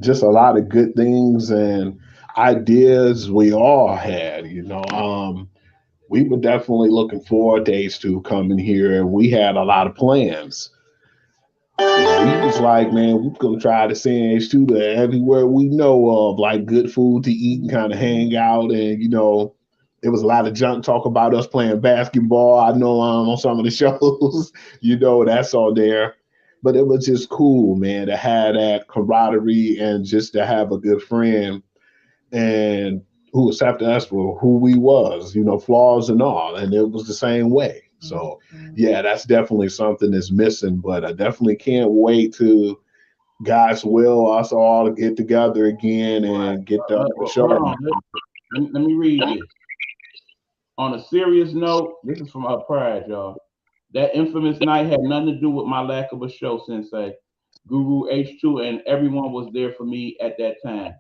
just a lot of good things and ideas we all had. We were definitely looking forward to H2 coming here, and we had a lot of plans. We was like, man, we're gonna try to send H2 to everywhere we know of, like good food to eat and kind of hang out. And there was a lot of junk talk about us playing basketball. I know on some of the shows, that's all there. But it was just cool, man, to have that camaraderie and just to have a good friend and who accepted us for who we was, flaws and all. And it was the same way. So yeah, that's definitely something that's missing. But I definitely can't wait to God's will us all to get together again Right. and get the show. Hold on. Let me read this. On a serious note, this is from Pride, y'all. That infamous night had nothing to do with my lack of a show, Sensei. Guru H2 and everyone was there for me at that time.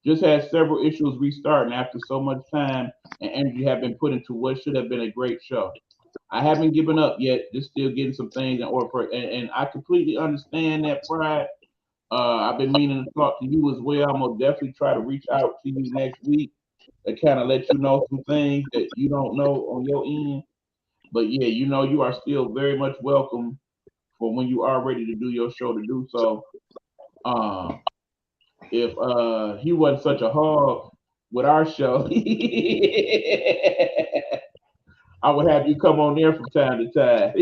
Just had several issues restarting after so much time and energy have been put into what should have been a great show. I haven't given up yet. Just still getting some things in order for it. And I completely understand that, Pride. I've been meaning to talk to you as well. I'm gonna definitely try to reach out to you next week and kind of let you know some things that you don't know on your end. But yeah, you are still very much welcome for when you are ready to do your show to do so. Um, if he wasn't such a hog with our show, I would have you come on there from time to time.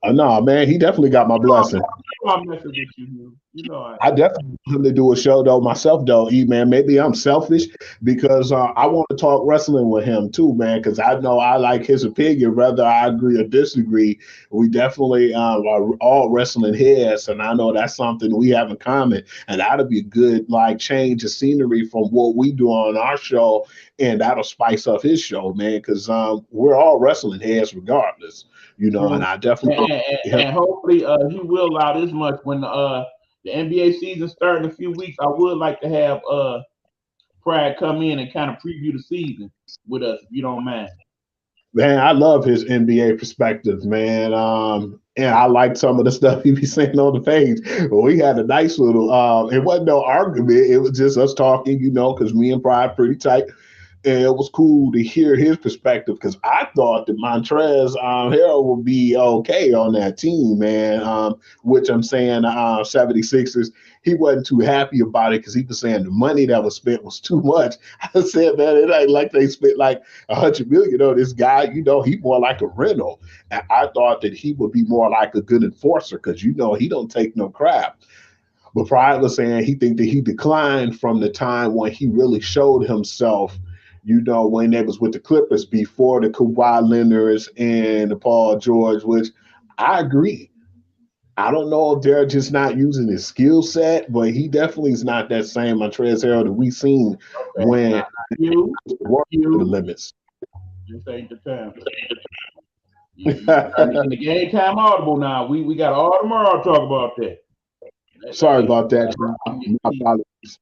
No, man, he definitely got my blessing. I'm messing with you. You know I I definitely want him to do a show though myself though. Man, maybe I'm selfish because I want to talk wrestling with him too, man. Because I know I like his opinion, whether I agree or disagree. We definitely are all wrestling heads, and I know that's something we have in common. And that'll be a good like change of scenery from what we do on our show, and that'll spice up his show, man. Because we're all wrestling heads regardless, And true. I definitely. And hopefully he will allow this much when the NBA season start in a few weeks. I would like to have Pride come in and kind of preview the season with us, if you don't mind. Man, I love his NBA perspective, man. And I like some of the stuff he be saying on the page. But we had a nice little. It wasn't no argument. It was just us talking, because me and Pride pretty tight. And it was cool to hear his perspective because I thought that Montrez Harrell would be okay on that team, man. Which I'm saying 76ers, he wasn't too happy about it because he was saying the money that was spent was too much. I said, man, it ain't like they spent like $100 million on this guy. He more like a rental. And I thought that he would be more like a good enforcer because he don't take no crap. But Pride was saying he think that he declined from the time when he really showed himself, when they was with the Clippers before the Kawhi Leonards and the Paul George, which I agree. I don't know if they're just not using his skill set, but he definitely is not that same Montrezl Harrell that we seen Okay, when you, working to the limits. this ain't the time. You're making the game time audible now. We got all tomorrow to talk about that. Sorry about that. My apologies.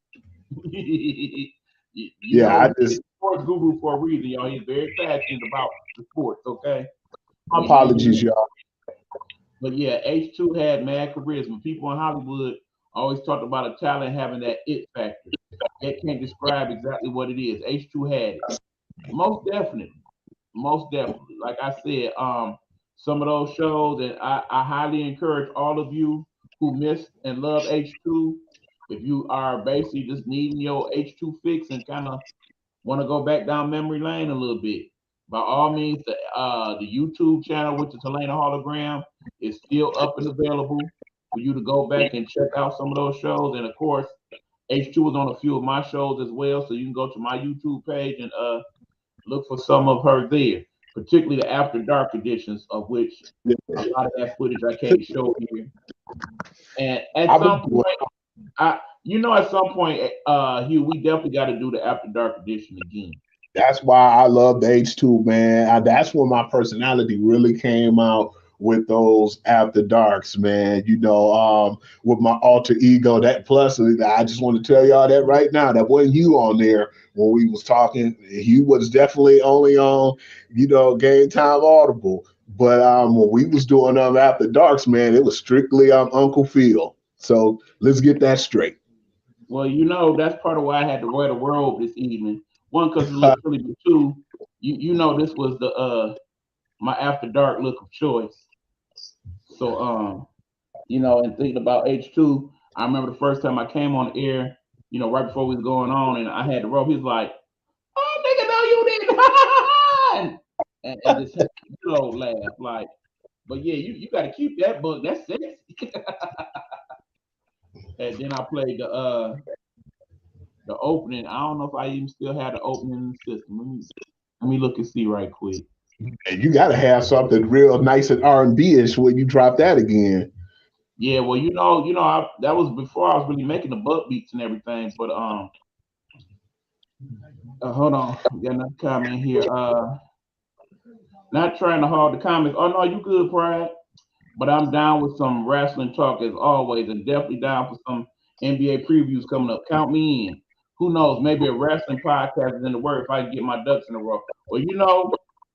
I just sports guru for a reason, y'all. He's very passionate about the sports. Okay. My apologies, y'all. But yeah, H2 had mad charisma. People in Hollywood always talked about a talent having that it factor. That can't describe exactly what it is. H2 had it. Most definitely. Most definitely. Like I said, some of those shows, and I highly encourage all of you who miss and love H2. If you are basically just needing your H2 fix and kind of want to go back down memory lane a little bit, by all means, the YouTube channel, which is Helena Hologram, is still up and available for you to go back and check out some of those shows. And of course, H2 is on a few of my shows as well, so you can go to my YouTube page and look for some of her there, particularly the After Dark editions, of which a lot of that footage I can't show here. And at some point, Hugh, we definitely got to do the After Dark edition again. That's why I love the H2, man. That's when my personality really came out with those After Darks, man. With my alter ego. That plus, I just want to tell y'all that right now. That wasn't you on there when we was talking. He was definitely only on, Game Time Audible. But when we was doing After Darks, man, it was strictly Uncle Phil. So let's get that straight. Well, that's part of why I had to wear the robe this evening. One, because it looked silly, but two, this was the my After Dark look of choice. So and thinking about H2, I remember the first time I came on air, right before we was going on, and I had the robe. He was like, "Oh, nigga, no, you didn't," and just laugh like. But yeah, you got to keep that book. That's sexy. And then I played the opening. I don't know if I even still had the opening in the system. Let me look and see right quick. And you got to have something real nice and R&B-ish when you drop that again. Yeah, well, that was before I was really making the buck beats and everything. But hold on, we got another comment here. Not trying to hog the comments. Oh no, you good, Pride? But I'm down with some wrestling talk as always, and definitely down for some NBA previews coming up. Count me in. Who knows? Maybe a wrestling podcast is in the work if I can get my ducks in a row. Well,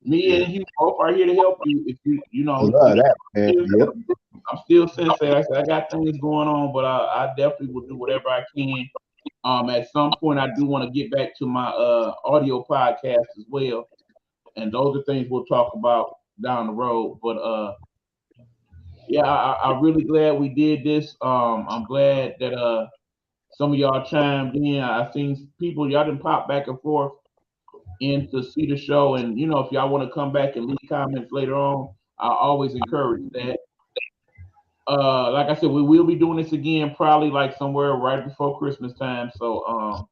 me and you both are here to help you. If I love that, man. Yep. I'm still sensei. Like I said, I got things going on, but I definitely will do whatever I can. At some point, I do want to get back to my audio podcast as well, and those are things we'll talk about down the road. But yeah, I'm really glad we did this. I'm glad that some of y'all chimed in. I've seen people, y'all didn't pop back and forth in to see the show. And, if y'all want to come back and leave comments later on, I always encourage that. Like I said, we will be doing this again, probably like somewhere right before Christmas time. So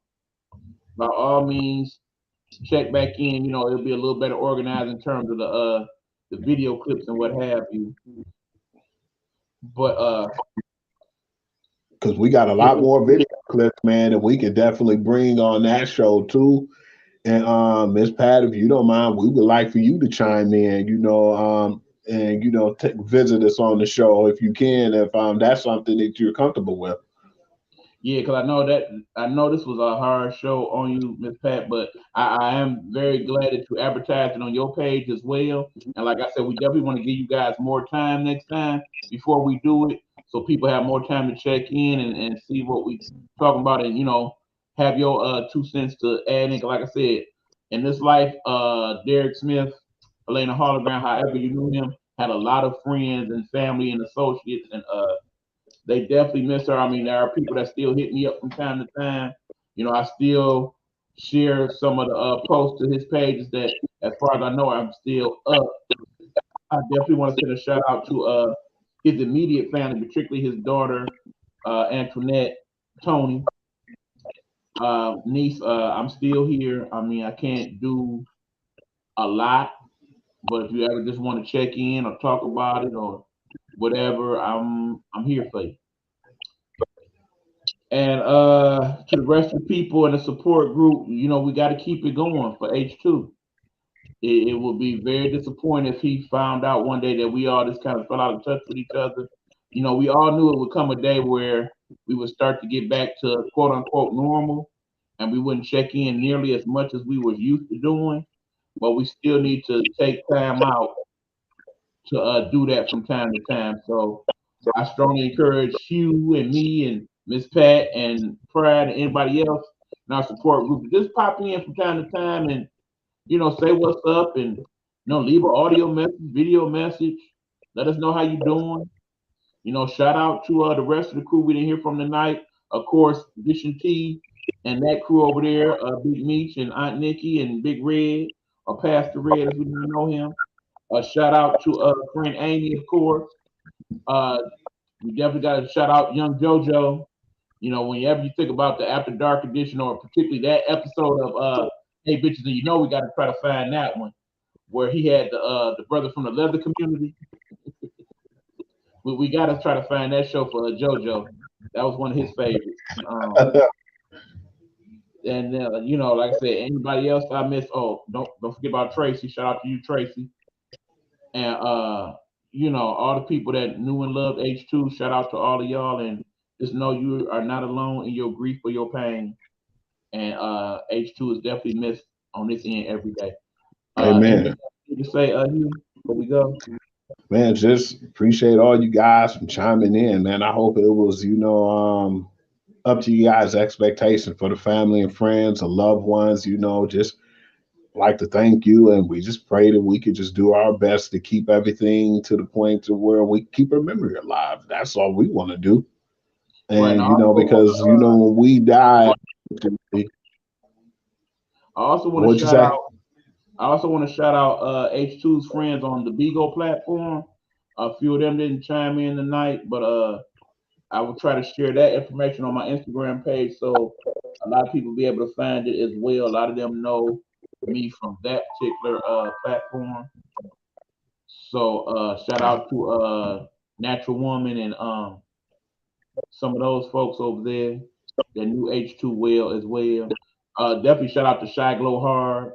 by all means, check back in. It'll be a little better organized in terms of the video clips and what have you. But because we got a lot more video clips, man, and we can definitely bring on that show too. And Miss Pat, if you don't mind, we would like for you to chime in, and visit us on the show if you can, if that's something that you're comfortable with. Yeah, because I know this was a hard show on you, Miss Pat, but I am very glad that you advertised it on your page as well. And like I said, we definitely want to give you guys more time next time before we do it, so people have more time to check in and see what we talking about, and have your 2 cents to add in. Like I said, In this life, Derrick Smith, Helena Hologram, however you knew him, had a lot of friends and family and associates, and they definitely miss her. I mean, there are people that still hit me up from time to time. I still share some of the posts to his pages that, as far as I know, I'm still up. I definitely want to send a shout out to his immediate family, particularly his daughter, Antoinette, Tony, niece. I'm still here. I mean, I can't do a lot, but if you ever just want to check in or talk about it or whatever, I'm here for you. And to the rest of the people in the support group, we got to keep it going for H2. It would be very disappointing if he found out one day that we all just kind of fell out of touch with each other. We all knew it would come a day where we would start to get back to quote unquote normal, and we wouldn't check in nearly as much as we were used to doing. But we still need to take time out to do that from time to time. So I strongly encourage Hugh and me and Miss Pat and Pride and anybody else in our support group to just pop in from time to time and say what's up and leave an audio message, video message. Let us know how you doing. Shout out to the rest of the crew we didn't hear from tonight. Of course, Vision T and that crew over there, Big Meech and Aunt Nikki and Big Red or Pastor Red as we now know him. A shout out to friend Amy, of course. Uh, we definitely got to shout out Young JoJo. Whenever you think about the After Dark edition, or particularly that episode of Hey Bitches, and we got to try to find that one where he had the brother from the leather community. We got to try to find that show for JoJo. That was one of his favorites. And like I said, anybody else I missed? Oh, don't forget about Tracy. Shout out to you, Tracy. And all the people that knew and loved H2. Shout out to all of y'all, and just know you are not alone in your grief or your pain. And H2 is definitely missed on this end every day. Anything Amen. you to say, Hugh, before we go? Man, just appreciate all you guys from chiming in, man. I hope it was, up to you guys' expectation for the family and friends and loved ones, just like to thank you. And we just pray that we could just do our best to keep everything to the point to where we keep our memory alive. That's all we want to do. Right. And And, because, when we die, I also want to what'd you shout say? out. I also want to shout out H2's friends on the Bigo platform. A few of them didn't chime in tonight, but I will try to share that information on my Instagram page so a lot of people be able to find it as well. A lot of them know me from that particular platform. So shout out to Natural Woman and some of those folks over there that knew H2 well as well. Definitely shout out to Shy Glow Hard,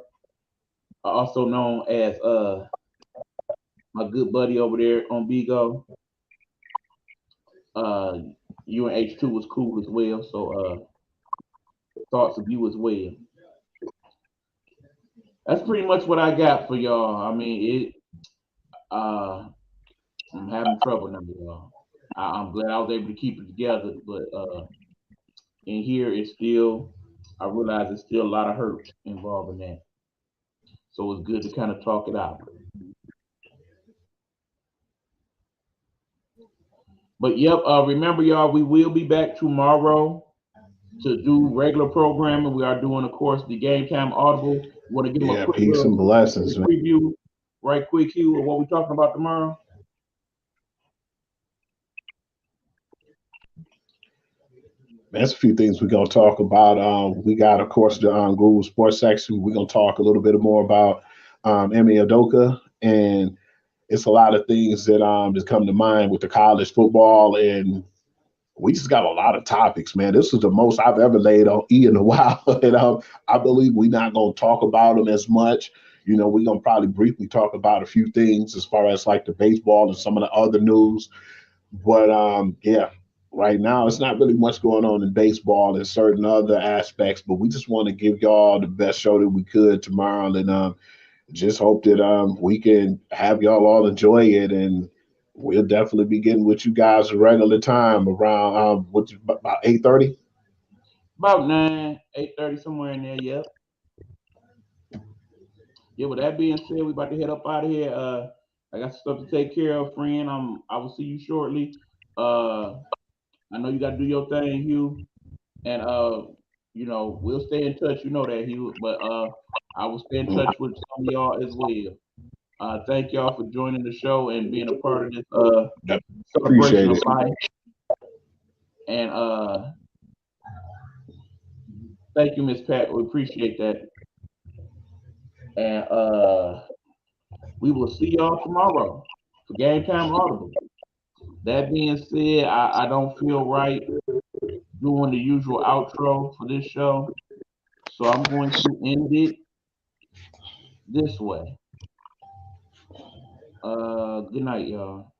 also known as my good buddy over there on Bigo. Uh, you and H2 was cool as well, so thoughts of you as well. That's pretty much what I got for y'all. I mean, uh, I'm having trouble now, y'all. I'm glad I was able to keep it together, but in here, I realize there's still a lot of hurt involved in that. So it's good to kind of talk it out. But yep, remember y'all, we will be back tomorrow to do regular programming. We are doing, of course, the Game Time Audible. You want to give them a Yeah, quick peace and blessings, man. preview, right quick, Hugh, of what we're talking about tomorrow? That's a few things we're gonna talk about. We got, of course, the Google Sports section. We're gonna talk a little bit more about Emmy Adoka, and it's a lot of things that just come to mind with the college football, and we just got a lot of topics, man. This is the most I've ever laid on E in a while, and I believe we're not gonna talk about them as much. We're gonna probably briefly talk about a few things as far as like the baseball and some of the other news. But yeah, right now it's not really much going on in baseball and certain other aspects. But we just want to give y'all the best show that we could tomorrow, and just hope that we can have y'all all enjoy it. And we'll definitely be getting with you guys a regular time around about 8:30. About 9, 8:30, somewhere in there, yep. Yeah, with that being said, we about to head up out of here. I got stuff to take care of, friend. I will see you shortly. I know you got to do your thing, Hugh, and we'll stay in touch. You know that, Hugh, but I will stay in touch with some of y'all as well. Thank y'all for joining the show and being a part of this celebration Appreciate of it. life. And thank you, Miss Pat. We appreciate that. And we will see y'all tomorrow for Game Time Audible. That being said, I don't feel right doing the usual outro for this show, so I'm going to end it this way. Good night, y'all.